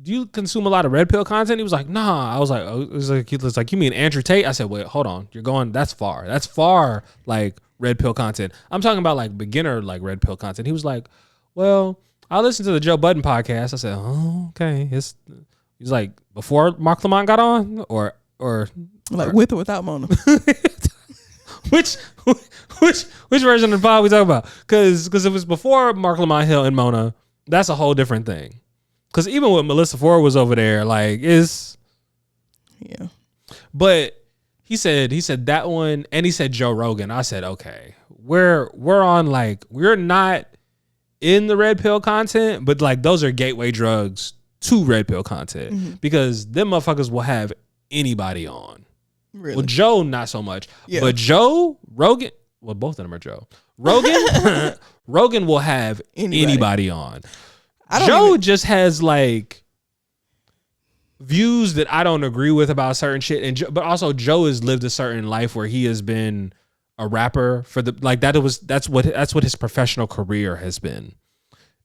do you consume a lot of red pill content? He was like, nah. I was like, oh, it was like, you mean Andrew Tate? I said, wait, hold on. You're going, that's far, like red pill content. I'm talking about like beginner, like red pill content. He was like, well, I listened to the Joe Budden podcast. I said, oh, okay. He's like, before Mark Lamont got on, or with or without Mona. which version of the pod we talking about? Because if it was before Mark Lamont Hill and Mona, that's a whole different thing. Because even when Melissa Ford was over there, like yeah. But he said that one, and he said Joe Rogan. I said, okay, we're on, like, we're not in the red pill content, but like those are gateway drugs to red pill content because them motherfuckers will have anybody on. Really? Well, Joe, not so much. Yeah. But Rogan, well, both of them are Joe. Rogan will have anybody on. Joe just has like views that I don't agree with about certain shit, but also Joe has lived a certain life where he has been a rapper for the like that's what his professional career has been.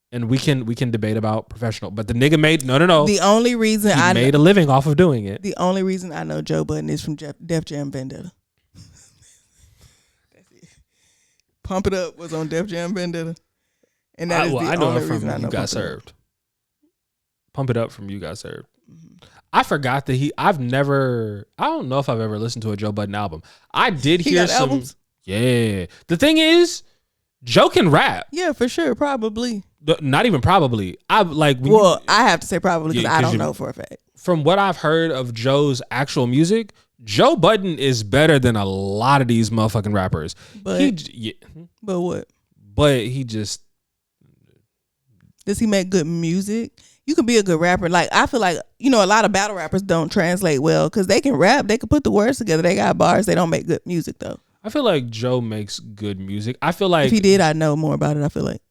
And we can debate about professional, but the nigga made no. The only reason he made a living off of doing it. The only reason I know Joe Budden is from Def Jam Vendetta. That's it. Pump It Up was on Def Jam Vendetta, and that is the only reason I know. You Got Served. Pump It Up from You Got Served. I forgot that I don't know if I've ever listened to a Joe Budden album. I did hear some albums? Yeah. The thing is, Joe can rap. Yeah, for sure, probably. Not even probably. I have to say probably because I don't know for a fact. From what I've heard of Joe's actual music, Joe Budden is better than a lot of these motherfucking rappers. But what? But he just... Does he make good music? You can be a good rapper. Like, I feel like, a lot of battle rappers don't translate well because they can rap. They can put the words together. They got bars. They don't make good music, though. I feel like Joe makes good music. I feel like... If he did, I'd know more about it, I feel like.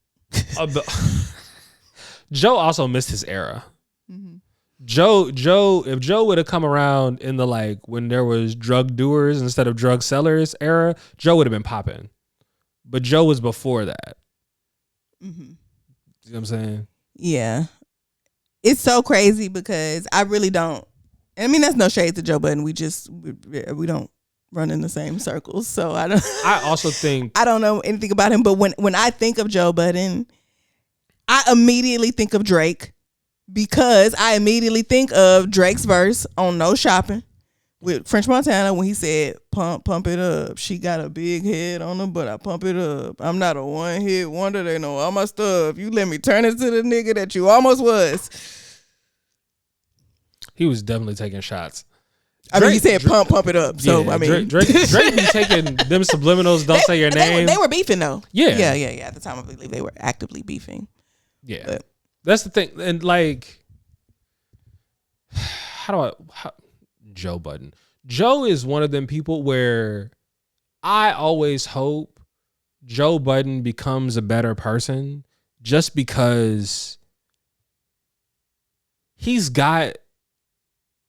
Joe also missed his era. Mm-hmm. If Joe would have come around in the like when there was drug doers instead of drug sellers era, Joe would have been popping. But Joe was before that. Mm-hmm. You know what I'm saying? Yeah. It's so crazy because I really don't. I mean, that's no shade to Joe Budden. We don't run in the same circles. So I don't. I also think I don't know anything about him. But when I think of Joe Budden, I immediately think of Drake because I immediately think of Drake's verse on No Shopping with French Montana when he said, pump it up. She got a big head on her, but I pump it up. I'm not a one-hit wonder. They know all my stuff. You let me turn into the nigga that you almost was. He was definitely taking shots. I mean, he said pump it up. So, yeah, I mean. Drake be taking them subliminals, don't say your name. They were beefing, though. Yeah. Yeah. At the time, I believe they were actively beefing. Yeah. But that's the thing. And, like, Joe Budden. Joe is one of them people where I always hope Joe Budden becomes a better person just because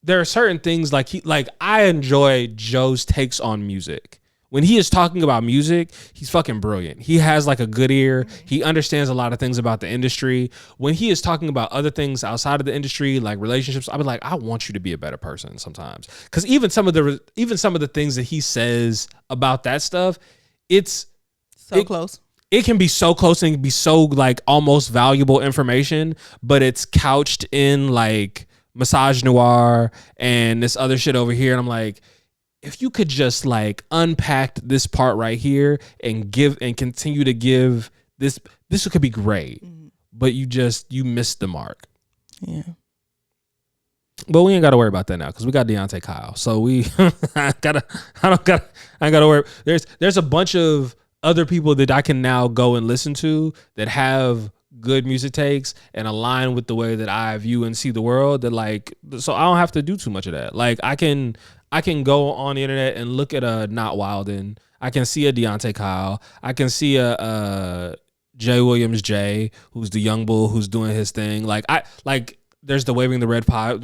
there are certain things like I enjoy Joe's takes on music. When he is talking about music, he's fucking brilliant. He has like a good ear. He understands a lot of things about the industry. When he is talking about other things outside of the industry, like relationships, I'll be like, I want you to be a better person sometimes. Because even some of the things that he says about that stuff, it's so close. it can be so close and it can be so like almost valuable information, but it's couched in like massage noir and this other shit over here. And I'm like, if you could just like unpack this part right here and give and continue to give this could be great. But you missed the mark. Yeah. But we ain't got to worry about that now because we got Deontay Kyle. So I ain't gotta worry. There's a bunch of other people that I can now go and listen to that have good music takes and align with the way that I view and see the world. That like, so I don't have to do too much of that. Like I can go on the internet and look at a Not Wildin'. I can see a Deontay Kyle. I can see a Jay Williams J, who's the young bull who's doing his thing. There's the Waving the Red Flag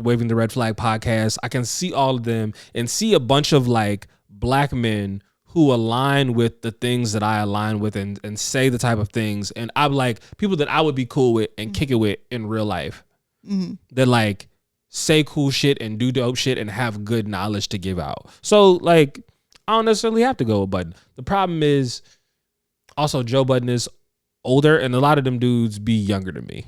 podcast. I can see all of them and see a bunch of like black men who align with the things that I align with and say the type of things. And I'm like people that I would be cool with and kick it with in real life. That like say cool shit and do dope shit and have good knowledge to give out. So like I don't necessarily have to go with Budden. The problem is also Joe Budden is older and a lot of them dudes be younger than me.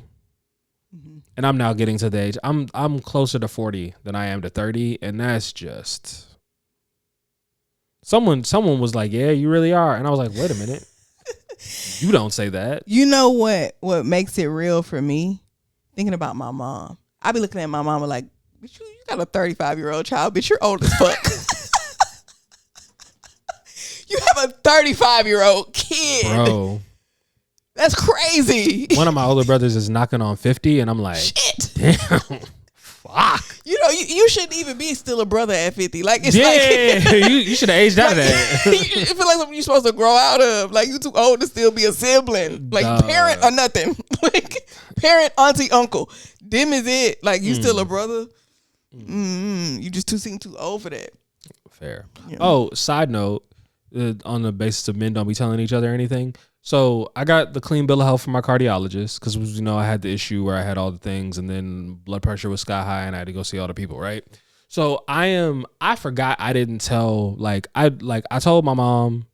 And I'm now getting to the age. I'm closer to 40 than I am to 30, and that's just someone was like, "Yeah, you really are," and I was like, "Wait a minute, you don't say that." You know what makes it real for me? Thinking about my mom, I be looking at my mama like, "Bitch, you got a 35-year-old child, bitch, you're old as fuck." You have a 35-year-old kid, bro. That's crazy. One of my older brothers is knocking on 50, and I'm like, shit. Damn, fuck. You know, you shouldn't even be still a brother at 50. Like, it's you should have aged out of that. It feel like something you're supposed to grow out of. Like, you too old to still be a sibling. Like, parent or nothing. Like, parent, auntie, uncle. Them is it. Like, you still a brother. You just seem too old for that. Fair. Yeah. Oh, side note, on the basis of men don't be telling each other anything. So I got the clean bill of health from my cardiologist because, you know, I had the issue where I had all the things and then blood pressure was sky high and I had to go see all the people, right? So I forgot I didn't tell, I told my mom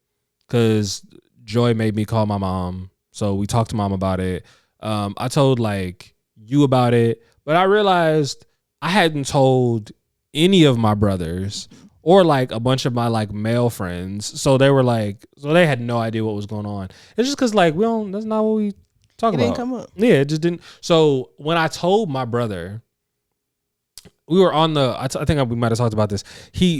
because Joy made me call my mom. So we talked to mom about it. I told you about it, but I realized I hadn't told any of my brothers or a bunch of my male friends. So they were so they had no idea what was going on. It's just because that's not what we talk about. It didn't come up. Yeah, it just didn't. So when I told my brother, we were on I think we might have talked about this.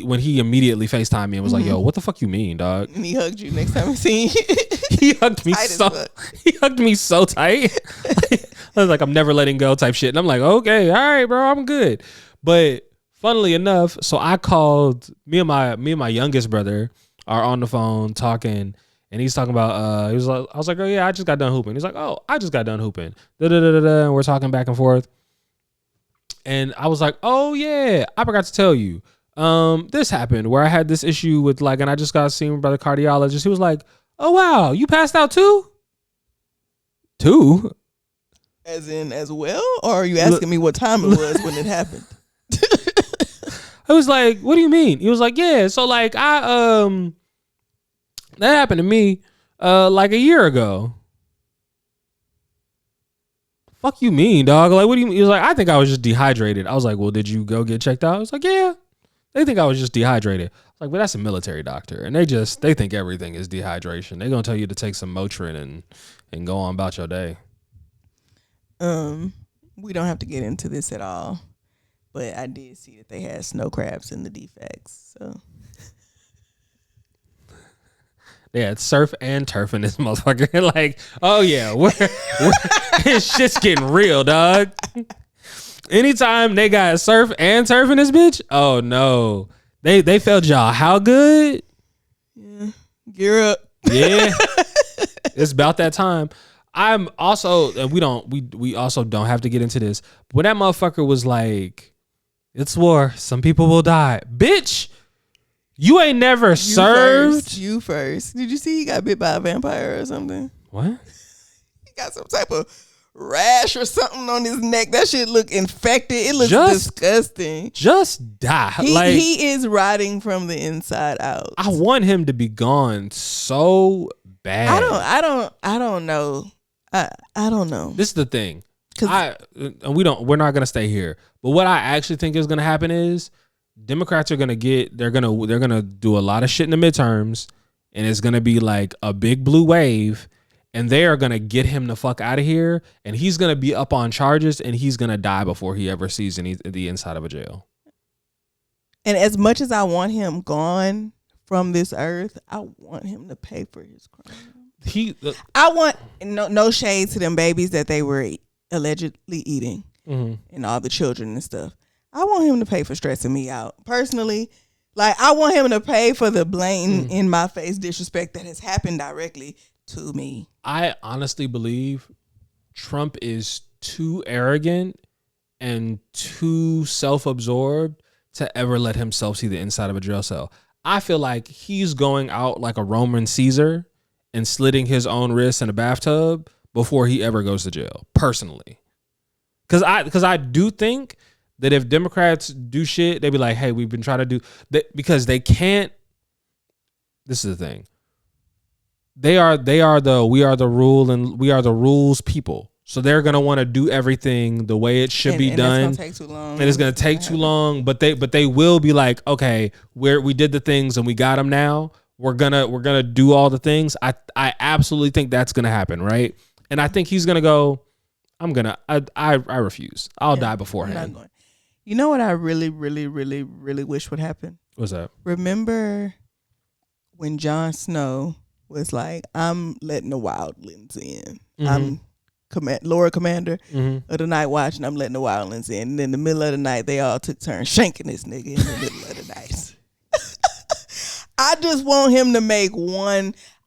When he immediately FaceTimed me and was like, "Yo, what the fuck you mean, dog?" And he hugged you next time I seen you. He hugged me He hugged me so tight. I was like, "I'm never letting go," type shit. And I'm like, "Okay, all right, bro, I'm good." But funnily enough, so I called me and my youngest brother are on the phone talking, and he's talking about I was like, "Oh yeah, I just got done hooping." He's like, "Oh, I just got done hooping." And we're talking back and forth. And I was like, "Oh yeah, I forgot to tell you. This happened where I had this issue with and I just got seen by the cardiologist." He was like, "Oh wow, you passed out too?" Two? As well? Or are you asking me what time it was when it happened? I was like, "What do you mean?" He was like, "Yeah, so I that happened to me a year ago." Fuck you mean, dog? What do you mean? He was like, "I think I was just dehydrated." I was like, "Well, did you go get checked out?" I was like, "Yeah." They think I was just dehydrated. I was like, "But that's a military doctor, and they think everything is dehydration. They're gonna tell you to take some Motrin and go on about your day." We don't have to get into this at all, but I did see that they had snow crabs in the defects. So yeah, it's surf and turf in this motherfucker. Oh yeah, shit's getting real, dog. Anytime they got surf and turf in this bitch, oh no, they failed y'all. How good? Yeah, gear up. Yeah, it's about that time. I'm also we also don't have to get into this. But when that motherfucker was like, "It's war. Some people will die," bitch. You ain't never served. You first. Did you see he got bit by a vampire or something? What? He got some type of rash or something on his neck. That shit look infected. It looks disgusting. Just die. He is rotting from the inside out. I want him to be gone so bad. I don't know. I don't know. This is the thing. We're not gonna stay here. But what I actually think is gonna happen is Democrats are gonna they're gonna do a lot of shit in the midterms, and it's gonna be like a big blue wave, and they are gonna get him the fuck out of here, and he's gonna be up on charges, and he's gonna die before he ever sees the inside of a jail. And as much as I want him gone from this earth, I want him to pay for his crime. I want no shade to them babies that they were allegedly eating, and all the children and stuff. I want him to pay for stressing me out personally. Like, I want him to pay for the blatant in my face disrespect that has happened directly to me. I honestly believe Trump is too arrogant and too self-absorbed to ever let himself see the inside of a jail cell. I feel like he's going out like a Roman Caesar and slitting his own wrists in a bathtub before he ever goes to jail, personally. Because I do think that if Democrats do shit, they'd be like, hey, we've been trying to do that, because they can't. This is the thing. We are the rules people. So they're gonna want to do everything the way it should be done. It's gonna take too long. And it's gonna take too long. But they will be like, okay, we did the things and we got them now. We're gonna do all the things. I absolutely think that's gonna happen, right? And I think he's gonna go, I refuse. I'll die beforehand. You know what I really, really, really, really wish would happen? What's that? Remember when Jon Snow was like, I'm letting the wildlings in. I'm Lord Commander of the Night Watch, and I'm letting the wildlings in. And in the middle of the night, they all took turns shanking this nigga in the middle of the night. I just want him to make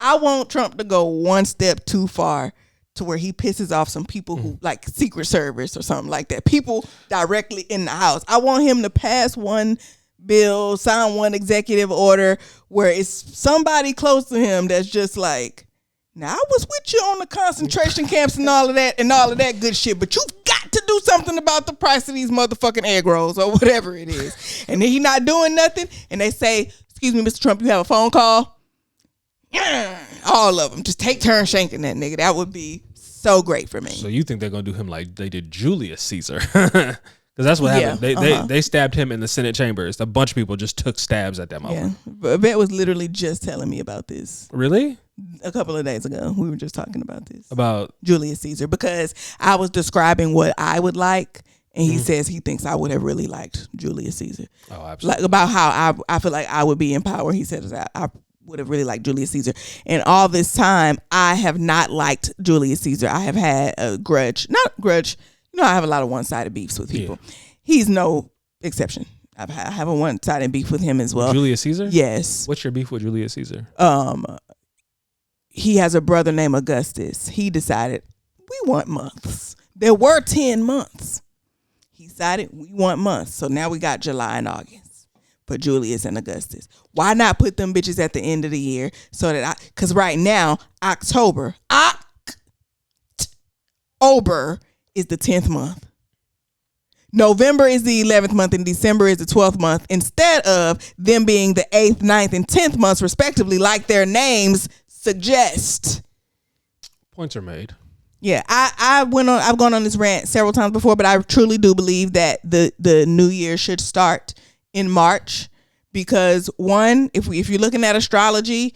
I want Trump to go one step too far to where he pisses off some people who like Secret Service or something like that. People directly in the house. I want him to pass one bill, sign one executive order where it's somebody close to him that's just like, now I was with you on the concentration camps and all of that good shit, but you've got to do something about the price of these motherfucking egg rolls or whatever it is. And then he not doing nothing, and they say, excuse me, Mr. Trump, you have a phone call? All of them. Just take turns shanking that nigga. That would be so great for me. So you think they're going to do him like they did Julius Caesar? Because that's what happened. They stabbed him in the Senate chambers. A bunch of people just took stabs at that moment. Yeah. But Bet was literally just telling me about this. Really? A couple of days ago. We were just talking about this. About Julius Caesar. Because I was describing what I would like, and he says he thinks I would have really liked Julius Caesar. Oh, absolutely. Like, about how I feel like I would be in power. He said I would have really liked Julius Caesar. And all this time, I have not liked Julius Caesar. I have had a grudge. Not grudge. You know, I have a lot of one-sided beefs with people. Yeah. He's no exception. I have a one-sided beef with him as well. Julius Caesar? Yes. What's your beef with Julius Caesar? He has a brother named Augustus. He decided, we want months. There were 10 months. He decided, we want months. So now we got July and August for Julius and Augustus. Why not put them bitches at the end of the year so that because right now, October is the 10th month. November is the 11th month and December is the 12th month, instead of them being the 8th, 9th, and 10th months respectively, like their names suggest. Points are made. Yeah, I've gone on this rant several times before, but I truly do believe that the new year should start in March, because one, if you're looking at astrology,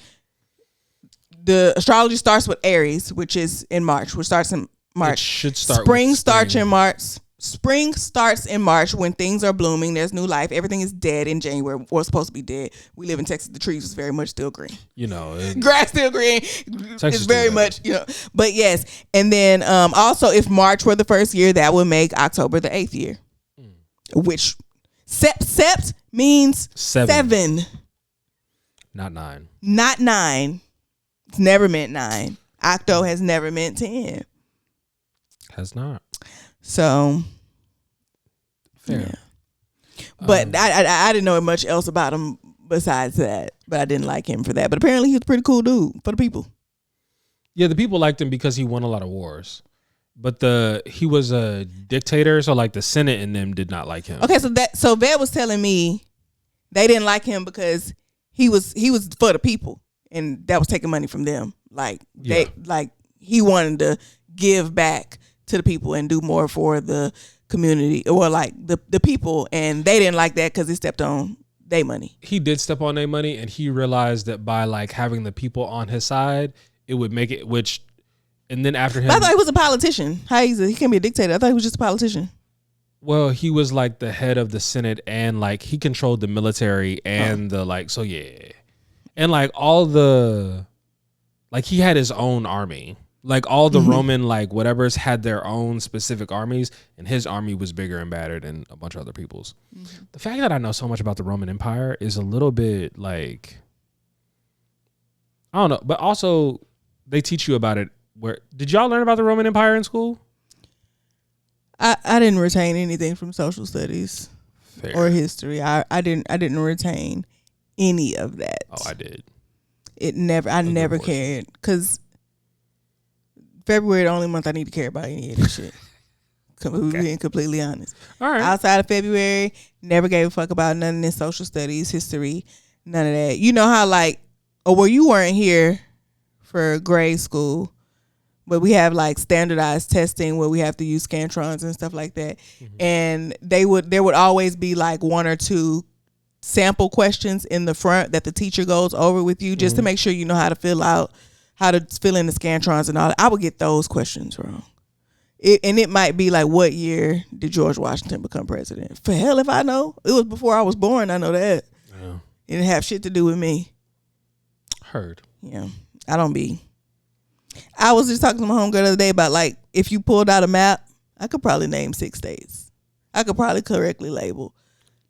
the astrology starts with Aries, which is in March, which starts in March. It should start. Spring starts in March. Spring starts in March when things are blooming. There's new life. Everything is dead in January. Or supposed to be dead. We live in Texas. The trees is very much still green. You know, grass still green. It's very much, you know. But yes, and then also if March were the first year, that would make October the 8th year, which sept means seven, not 9. Not 9. It's never meant 9. Octo has never meant 10. Has not. So, fair. Yeah. But I didn't know much else about him besides that. But I didn't like him for that. But apparently he's a pretty cool dude for the people. Yeah, the people liked him because he won a lot of wars. But he was a dictator, so like the Senate and them did not like him. Okay, so Vet was telling me they didn't like him because he was for the people. and that was taking money from them. Like he wanted to give back to the people and do more for the community, or like the people, and they didn't like that because it stepped on their money. He did step on their money, and he realized that by like having the people on his side, it would make it. And then after him, I thought he was a politician. He can't be a dictator. I thought he was just a politician. Well, he was like the head of the Senate, and like he controlled the military and the like. So yeah, and like all the, like he had his own army. Like all the Roman like whatevers had their own specific armies, and his army was bigger and badder than a bunch of other people's. The fact that I know so much about the Roman Empire is a little bit like, I don't know, but also they teach you about it. Where did y'all learn about the Roman Empire in school? I didn't retain anything from social studies or history. I didn't retain any of that. Oh, I did. I never cared, because February the only month I need to care about any of this shit. Being completely honest. All right. Outside of February, never gave a fuck about none of this social studies, history, none of that. You know how you weren't here for grade school, but we have like standardized testing where we have to use scantrons and stuff like that. And there would always be like one or two sample questions in the front that the teacher goes over with you just to make sure you know how to fill in the scantrons and all that. I would get those questions wrong. It might be like, what year did George Washington become president? For hell if I know. It was before I was born. I know that. Yeah. It didn't have shit to do with me. Heard. Yeah. I was just talking to my homegirl the other day about, like, if you pulled out a map, I could probably name 6 states. I could probably correctly label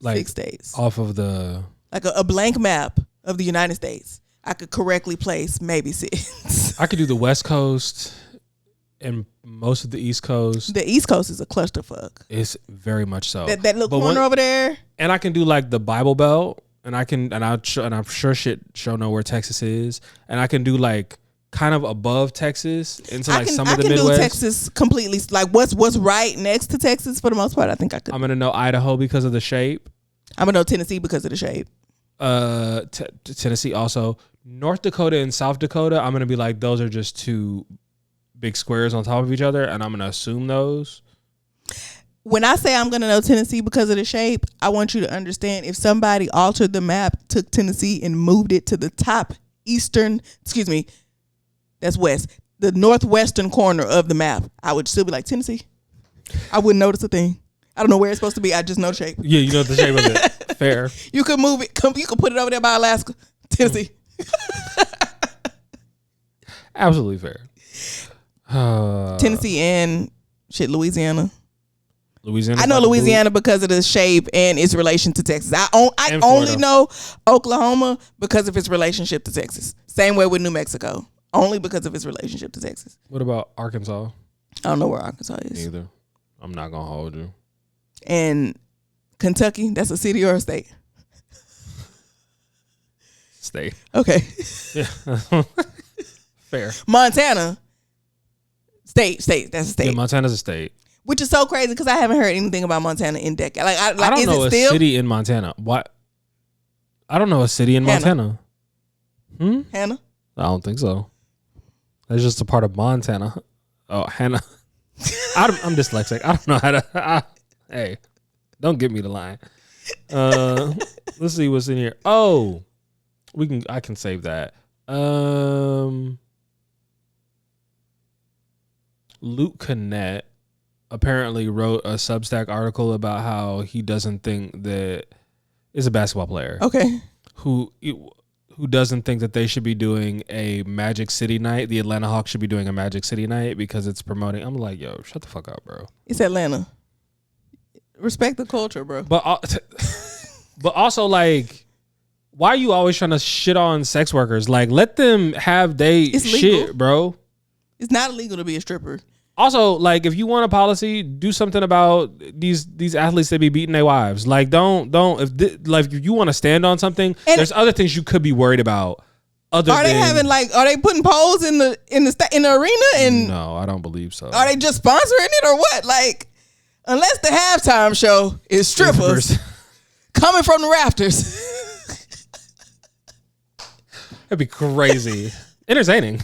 6 states. Off of the... Like a blank map of the United States. I could correctly place maybe 6. I could do the West Coast and most of the East Coast. The East Coast is a clusterfuck. It's very much so. That little corner over there. And I can do like the Bible Belt, and I'm sure shit show know where Texas is, and I can do like kind of above Texas into like some of the Midwest. I can do Texas completely, like what's right next to Texas for the most part. I think I could. I'm gonna know Idaho because of the shape. I'm gonna know Tennessee because of the shape. Tennessee also. North Dakota and South Dakota, I'm gonna be like, those are just two big squares on top of each other, and I'm gonna assume those. When I say I'm gonna know Tennessee because of the shape, I want you to understand, if somebody altered the map, took Tennessee and moved it to the top eastern, that's west, the northwestern corner of the map, I would still be like, Tennessee. I wouldn't notice a thing. I don't know where it's supposed to be. I just know the shape. Yeah, you know the shape of it. Fair. You could move it. You could put it over there by Alaska. Tennessee. Absolutely fair. Tennessee and Louisiana. Louisiana. I know Louisiana because of the shape and its relation to Texas. I only know Oklahoma because of its relationship to Texas. Same way with New Mexico. Only because of its relationship to Texas. What about Arkansas? I don't know where Arkansas is. Neither. I'm not going to hold you. And Kentucky, that's a city or a state? State. Okay. Yeah. Fair. Montana, state. That's a state. Yeah, Montana's a state. Which is so crazy because I haven't heard anything about Montana in decades. I don't know a city in Montana. What? I don't know a city in Montana. Hannah? I don't think so. That's just a part of Montana. Oh, Hannah. I'm dyslexic. I don't know how to. Hey, don't give me the line. Let's see what's in here. Oh, I can save that. Luke Connett apparently wrote a Substack article about how he doesn't think that is a basketball player. Okay. Who doesn't think that they should be doing a Magic City night. The Atlanta Hawks should be doing a Magic City night because it's promoting. I'm like, yo, shut the fuck up, bro. It's Atlanta. Respect the culture, bro. But also, like, why are you always trying to shit on sex workers? Like, let them have shit, bro. It's not illegal to be a stripper. Also, like, if you want a policy, do something about these athletes that be beating their wives. Like, if you want to stand on something, and there's other things you could be worried about. Are they putting poles in the arena? And no, I don't believe so. Are they just sponsoring it or what? Like, unless the halftime show is strippers coming from the rafters. That'd be crazy. Entertaining.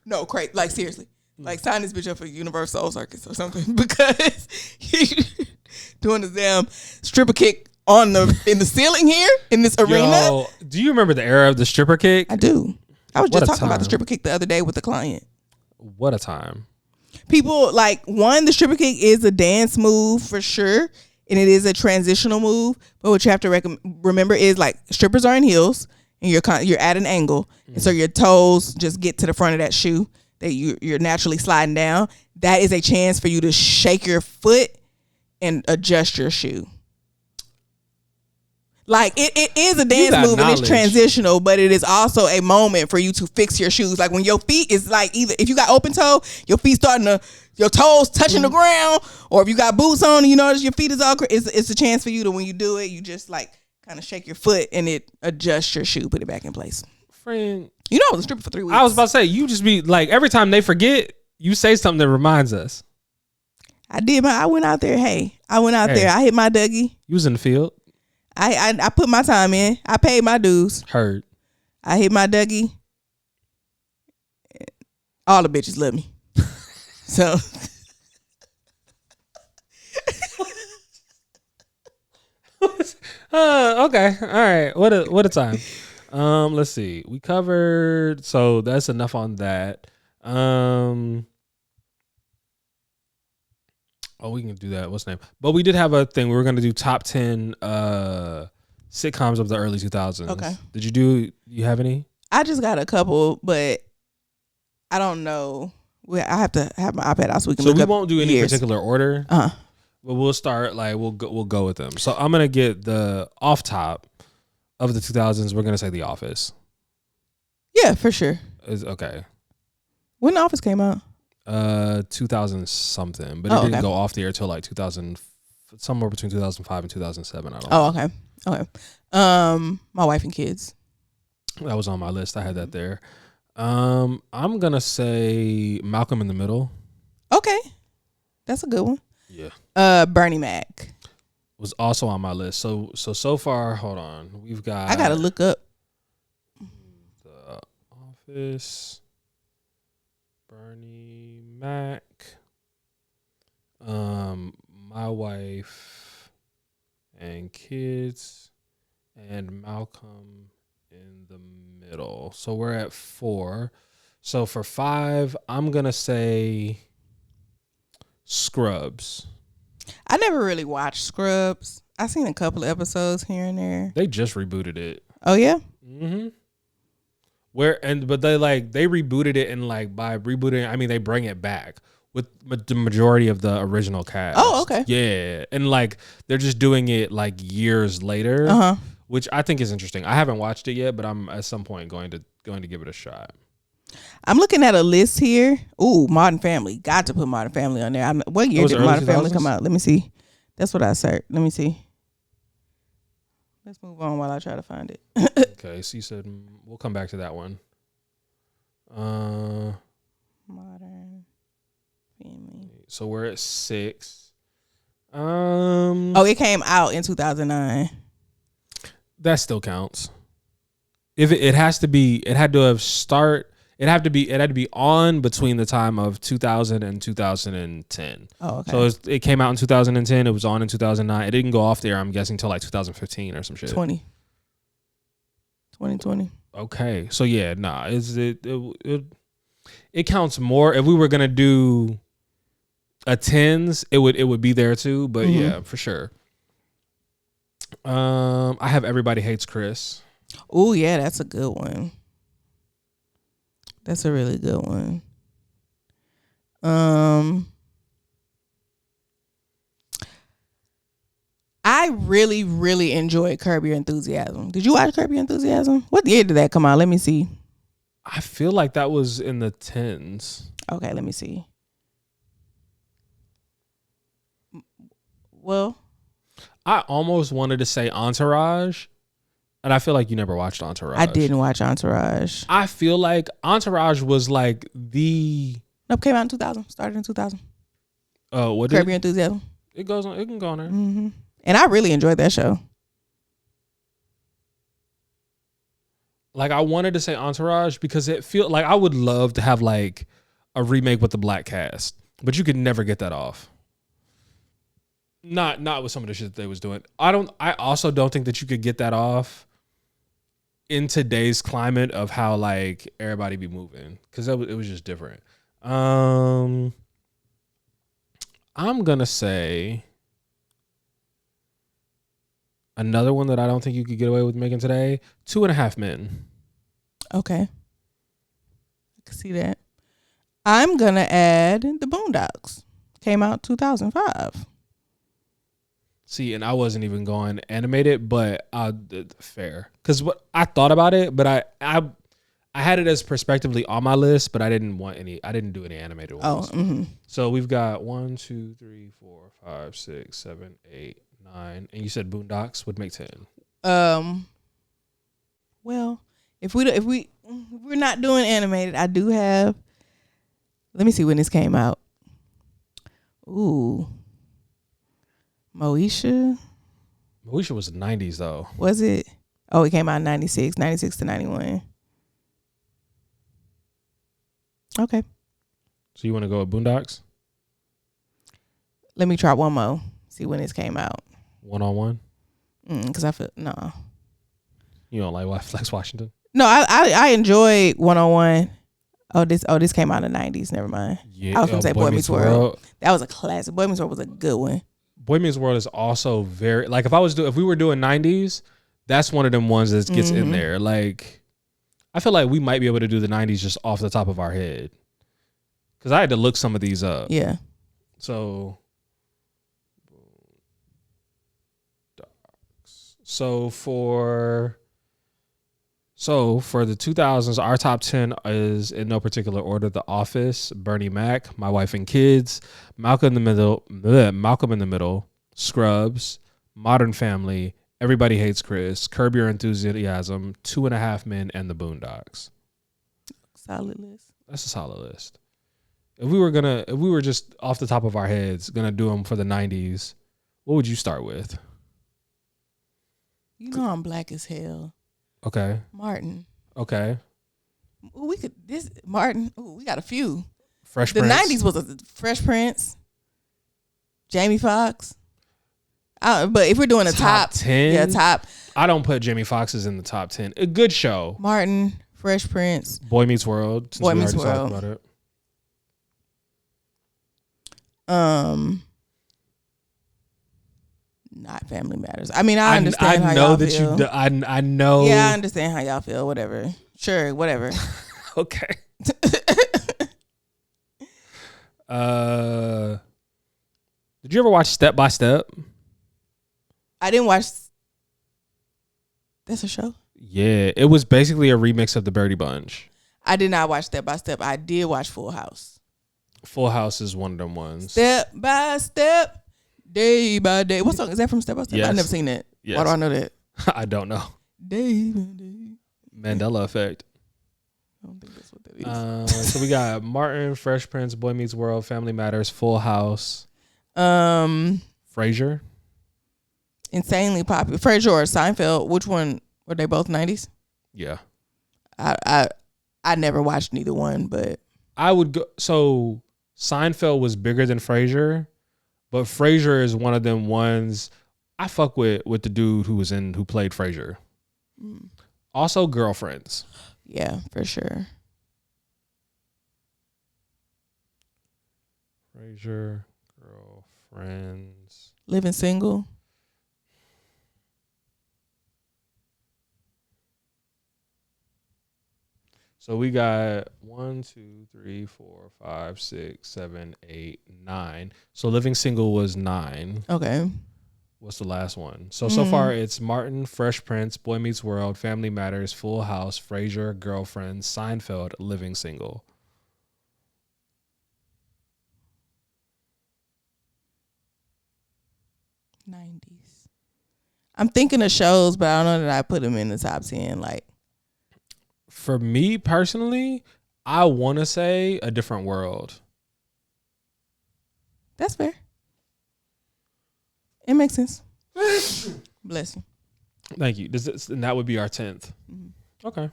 No, crazy. Like seriously. Like sign this bitch up for Universal Circus or something because doing the damn stripper kick in the ceiling here in this arena. Yo, do you remember the era of the stripper kick? I do. I was just talking about the stripper kick the other day with the client. What a time. People like the stripper kick is a dance move for sure, and it is a transitional move. But what you have to remember is like strippers are in heels, and you're at an angle, and so your toes just get to the front of that shoe that you're naturally sliding down. That is a chance for you to shake your foot and adjust your shoe. Like it is a dance move and it's transitional, but it is also a moment for you to fix your shoes. Like when your feet is like either if you got open toe, your feet your toes touching the ground, or if you got boots on and you notice your feet is all. It's a chance for you to when you do it, you just like kind of shake your foot and it adjusts your shoe, put it back in place. Friend, you know I was a stripper for 3 weeks. I was about to say you just be like every time they forget, you say something that reminds us. I went out there. I went out there. I hit my Dougie. You was in the field. I put my time in. I paid my dues. Heard. I hit my Dougie. All the bitches love me. So. Okay. All right. What a time. Let's see. We covered. So that's enough on that. Oh, we can do that. What's the name? But we did have a thing. We were going to do top 10 sitcoms of the early 2000s. Okay. Do you have any? I just got a couple, but I don't know. I have to have my iPad out so we can look up. So we won't do any particular order. But we'll start we'll go with them. So I'm going to get the off top of the 2000s. We're going to say The Office. Yeah, for sure. Okay. When The Office came out? 2000 something, but it didn't go off the air till like 2000, somewhere between 2005 and 2007. I don't know. Okay. My wife and kids. That was on my list. I had that there. I'm gonna say Malcolm in the Middle. Okay, that's a good one. Yeah. Bernie Mac was also on my list. So far, hold on. We've got. I gotta look up The Office. Bernie Mac, My Wife and Kids, and Malcolm in the Middle. So we're at 4. So for 5, I'm gonna say Scrubs. I never really watched Scrubs. I seen a couple of episodes here and there. They just rebooted it. Oh yeah. Mm-hmm. But they rebooted it, and like by rebooting, I mean they bring it back with the majority of the original cast. Oh, okay. Yeah, and like they're just doing it like years later, which I think is interesting. I haven't watched it yet, but I'm at some point going to give it a shot. I'm looking at a list here. Ooh, Modern Family. Got to put Modern Family on there. What year did Modern Family come out? Let me see. That's what I searched. Let me see. Let's move on while I try to find it. Okay, so you said we'll come back to that one. Modern Family. So we're at 6. It came out in 2009. That still counts. If it has to be, it had to be on between the time of 2000 and 2010. Oh, okay. So it came out in 2010. It was on in 2009. It didn't go off there, I'm guessing, till like 2015 or some shit. 2020. Okay. So yeah, it counts more. If we were gonna do a tens, it would be there too. But yeah, for sure. I have Everybody Hates Chris. Oh yeah, that's a good one. That's a really good one. I really, really enjoyed Curb Your Enthusiasm. Did you watch Curb Your Enthusiasm? What year did that come out? Let me see. I feel like that was in the 10s. Okay, let me see. Well, I almost wanted to say Entourage, and I feel like you never watched Entourage. I didn't watch Entourage. I feel like Entourage was like the... Nope, came out in 2000. Started in 2000. What? Curb Your Enthusiasm. It goes on. It can go on there. Mm-hmm. And I really enjoyed that show. Like I wanted to say Entourage because it feel like I would love to have like a remake with the black cast, but you could never get that off. Not with some of the shit that they was doing. I also don't think that you could get that off in today's climate of how like everybody be moving, because it was just different. I'm gonna say another one that I don't think you could get away with making today: 2.5 Men. Okay, I can see that. I'm gonna add The Boondocks. Came out 2005. See, and I wasn't even going animated, but fair, because what I thought about it, but I had it as prospectively on my list, but I didn't do any animated ones. So we've got 1, 2, 3, 4, 5, 6, 7, 8, 9, and you said Boondocks would make 10. Well, if we're not doing animated, I do have. Let me see when this came out. Ooh. Moesha was the 90s though. Was it? Oh, it came out in 96 to 91. Okay. So you want to go with Boondocks? Let me try one more. See when this came out. 1-on-1? Because I feel no. You don't like Flex Washington? No, I enjoyed 1-on-1. This came out in the 90s. Never mind. Yeah, I was gonna say Boy Meets World. That was a classic. Boy Meets World was a good one. Boy Meets World is also very like if we were doing 90s, that's one of them ones that gets in there. Like I feel like we might be able to do the 90s just off the top of our head, because I had to look some of these up. Yeah. So for the 2000s, our top 10 is in no particular order: The Office, Bernie Mac, My Wife and Kids, Malcolm in the Middle, Scrubs, Modern Family, Everybody Hates Chris, Curb Your Enthusiasm, 2.5 Men, and The Boondocks. Solid list. That's a solid list. If we were just off the top of our heads gonna do them for the 90s, what would you start with? You know I'm black as hell. Okay. Martin. Okay. Ooh, Martin. Ooh, we got a few. Fresh the Prince. The 90s was a Fresh Prince. Jamie Foxx. But if we're doing a top 10, yeah, top. I don't put Jamie Foxx's in the top 10. A good show. Martin, Fresh Prince, Boy Meets World. Since Boy we Meets already World. talked about it. Not Family Matters. I mean, I understand. I how know y'all that feel. I know. Yeah, I understand how y'all feel. Whatever. Sure, whatever. Okay. Did you ever watch Step by Step? I didn't watch. That's a show? Yeah, it was basically a remix of the Birdie Bunch. I did not watch Step by Step. I did watch Full House. Full House is one of them ones. Step by step, day by day. What song is that from Step by Step? Yes. I've never seen that. Yes. Why do I know that? I don't know. Day by day. Mandela Effect. I don't think that's what that is. So we got Martin, Fresh Prince, Boy Meets World, Family Matters, Full House. Frasier. Insanely popular. Frasier or Seinfeld. Which one? Were they both 90s? Yeah. I never watched neither one, but I would go. So Seinfeld was bigger than Frasier, but Frasier is one of them ones I fuck with the dude who played Frasier. Also, Girlfriends. Yeah, for sure. Frasier, Girlfriends. Living Single. So we got 1, 2, 3, 4, 5, 6, 7, 8, 9. So Living Single was 9. Okay. What's the last one? So far it's Martin, Fresh Prince, Boy Meets World, Family Matters, Full House, Frasier, Girlfriends, Seinfeld, Living Single. '90s. I'm thinking of shows, but I don't know that I put them in the top 10. Like, for me personally, I want to say A Different World. that's fair. It makes sense. Bless you. Thank you. And that would be our 10th. Mm-hmm. Okay.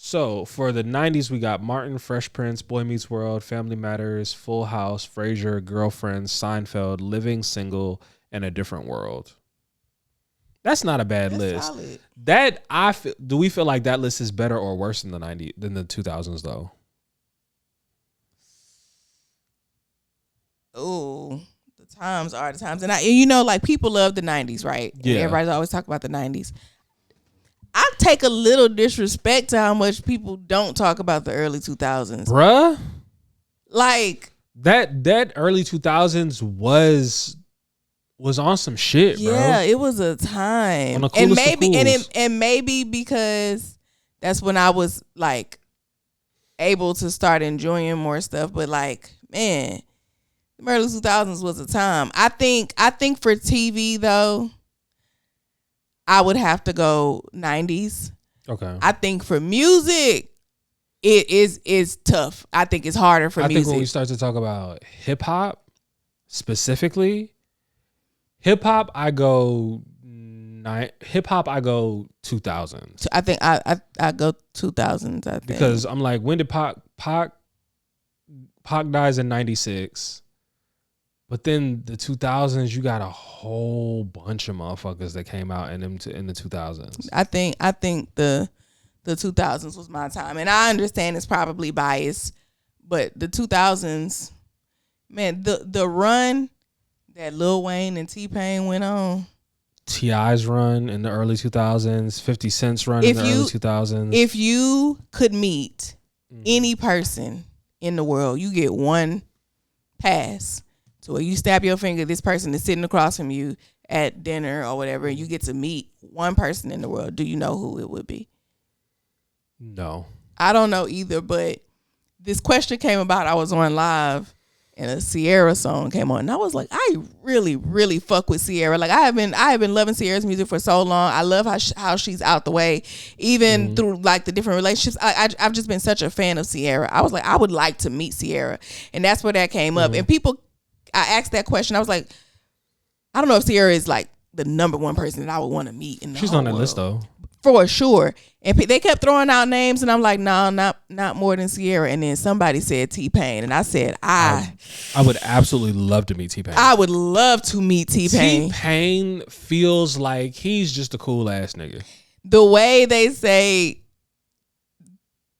So for the 90s, we got Martin, Fresh Prince, Boy Meets World, Family Matters, Full House, Frasier, Girlfriends, Seinfeld, Living Single, and A Different World. That's not a bad list. Solid. Do we feel like that list is better or worse than the 2000s though? Oh, the times are the times. And like people love the 90s, right? Yeah. And everybody's always talking about the 90s. I take a little disrespect to how much people don't talk about the early 2000s. Bruh. Like that early 2000s was on some shit, bro. Yeah, it was a time. And maybe because that's when I was like able to start enjoying more stuff, but like, man, the early 2000s was a time. I think for TV though, I would have to go 90s. Okay. I think for music, it is tough. I think it's harder for music. I think when we start to talk about hip hop specifically, hip hop I go 2000s. I think I go 2000s. I think because I'm like, when did Pac dies in 96? But then the 2000s, you got a whole bunch of motherfuckers that came out in the 2000s. I think the 2000s was my time, and I understand it's probably biased, but the 2000s, man, the run that Lil Wayne and T-Pain went on, T.I.'s run in the early 2000s, 50 Cent's run in the early 2000s. If you could meet any person in the world, you get one pass. So you stab your finger, this person is sitting across from you at dinner or whatever, and you get to meet one person in the world. Do you know who it would be? No. I don't know either, but this question came about. I was on live and a Sierra song came on, and I was like, I really, really fuck with Sierra. Like I have been loving Sierra's music for so long. I love how she's out the way, even through like the different relationships. I've just been such a fan of Sierra. I was like, I would like to meet Sierra, and that's where that came up. And I asked that question. I was like, I don't know if Sierra is like the number one person that I would want to meet in the She's whole on that world. list though. For sure. And they kept throwing out names, and I'm like, no, not more than Sierra. And then somebody said T-Pain, and I said, I would absolutely love to meet T-Pain. I would love to meet T-Pain. T-Pain feels like he's just a cool ass nigga. The way they say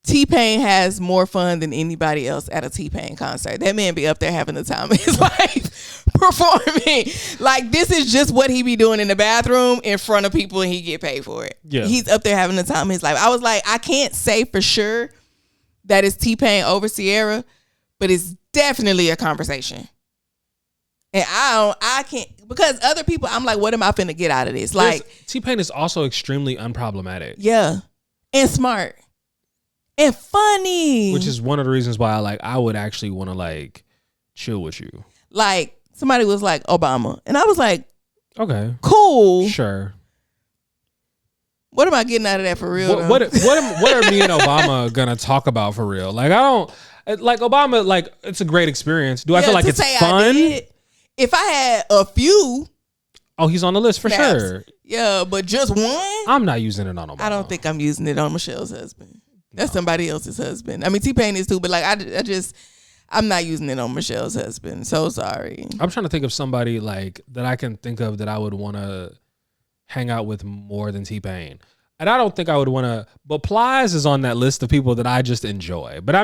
T-Pain has more fun than anybody else at a T-Pain concert. That man be up there having the time of his life performing. Like, this is just what he be doing in the bathroom in front of people, and he get paid for it. Yeah. He's up there having the time of his life. I was like, I can't say for sure that it's T-Pain over Sierra, but it's definitely a conversation. And I can't, because other people, I'm like, what am I finna get out of this? Like, T-Pain is also extremely unproblematic. Yeah. And smart. And funny. Which is one of the reasons why I would actually want to like chill with you. Like, somebody was like Obama, and I was like, okay, cool, sure. What am I getting out of that for real? What are me and Obama gonna talk about for real? Like, I don't like Obama. Like, it's a great experience. Do I feel like it's fun? If I had a few, he's on the list for sure. Yeah, but just one, I'm not using it on Obama. I don't think I'm using it on Michelle's husband. That's somebody else's husband. I mean, T-Pain is too, but like I'm not using it on Michelle's husband. So sorry. I'm trying to think of somebody like that I can think of that I would want to hang out with more than T-Pain. And I don't think I would want to, but Plies is on that list of people that I just enjoy. But I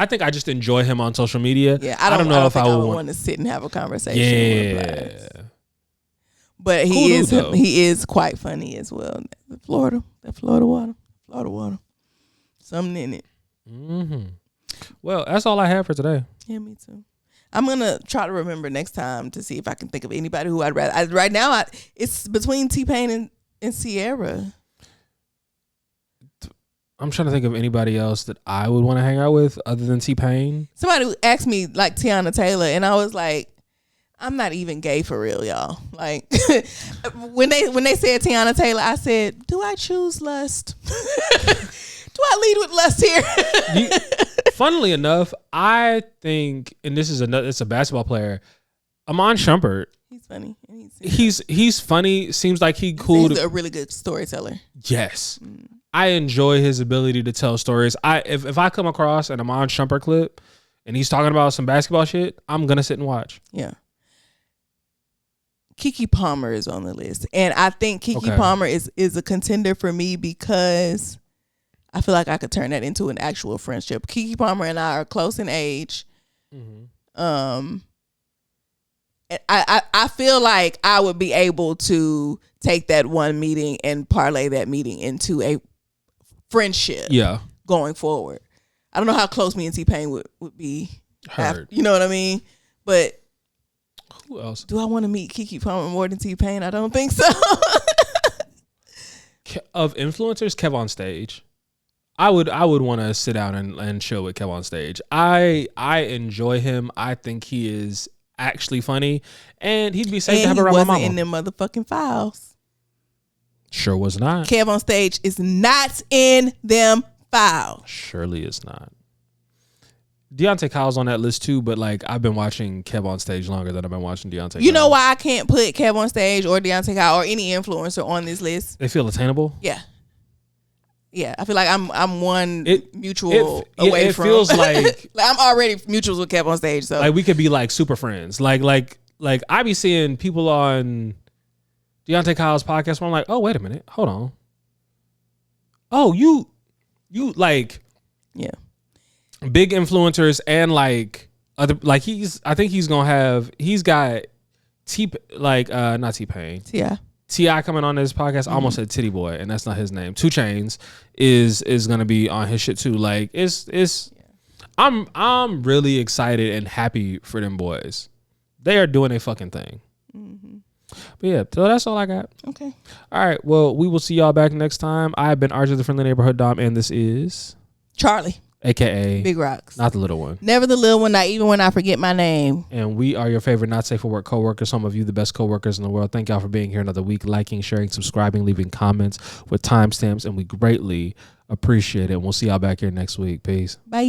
think I just enjoy him on social media. Yeah, I don't know if I would want to sit and have a conversation with Plies. But he is quite funny as well. The Florida water. Something in it. Mm-hmm. Well, that's all I have for today. Yeah, me too. I'm gonna try to remember next time to see if I can think of anybody who I'd rather. Right now, it's between T-Pain and Sierra. I'm trying to think of anybody else that I would want to hang out with other than T-Pain. Somebody asked me like Tiana Taylor, and I was like, I'm not even gay for real, y'all. Like when they said Tiana Taylor, I said, do I choose lust? Do I lead with lust here? Funnily enough, I think, and it's a basketball player, Amon Shumpert. He's funny. He's funny. Seems like he cool. He's a really good storyteller. Yes. I enjoy his ability to tell stories. If I come across an Amon Shumpert clip and he's talking about some basketball shit, I'm gonna sit and watch. Yeah. Keke Palmer is on the list, and I think Keke Palmer is a contender for me because I feel like I could turn that into an actual friendship. Keke Palmer and I are close in age. And I feel like I would be able to take that one meeting and parlay that meeting into a friendship. Yeah. Going forward, I don't know how close me and T-Pain would be. Heard. You know what I mean? But who else? Do I want to meet Keke Palmer more than T-Pain? I don't think so. Of influencers, Kev on stage. I would want to sit down and chill with Kev on stage. I enjoy him. I think he is actually funny, and he'd be safe to have around my mama. He wasn't in them motherfucking files. Sure was not. Kev on stage is not in them files. Surely is not. Deontay Kyle's on that list too, but like I've been watching Kev on stage longer than I've been watching Deontay. You know why I can't put Kev on stage or Deontay Kyle or any influencer on this list? They feel attainable. Yeah. Yeah, I feel like I'm one mutual away from. It feels like I'm already mutuals with Kev on stage, so like we could be like super friends. Like I be seeing people on Deontay Kyle's podcast where I'm like, oh wait a minute, hold on. Oh you like yeah, big influencers and like other like I think he's got not T-Pain. Yeah. T.I. coming on this podcast, I almost said Titty Boy, and that's not his name. 2 Chainz is gonna be on his shit too. Like I'm really excited and happy for them boys. They are doing a fucking thing. But yeah, so that's all I got. Okay. All right. Well, we will see y'all back next time. I have been RJ the Friendly Neighborhood Dom, and this is Charlie, aka Big Rocks, not the little one. Never the little one. Not even when I forget my name. And we are your favorite not safe for work coworkers. Some of you the best coworkers in the world. Thank y'all for being here another week, liking, sharing, subscribing, leaving comments with timestamps, and we greatly appreciate it. And we'll see y'all back here next week. Peace. Bye.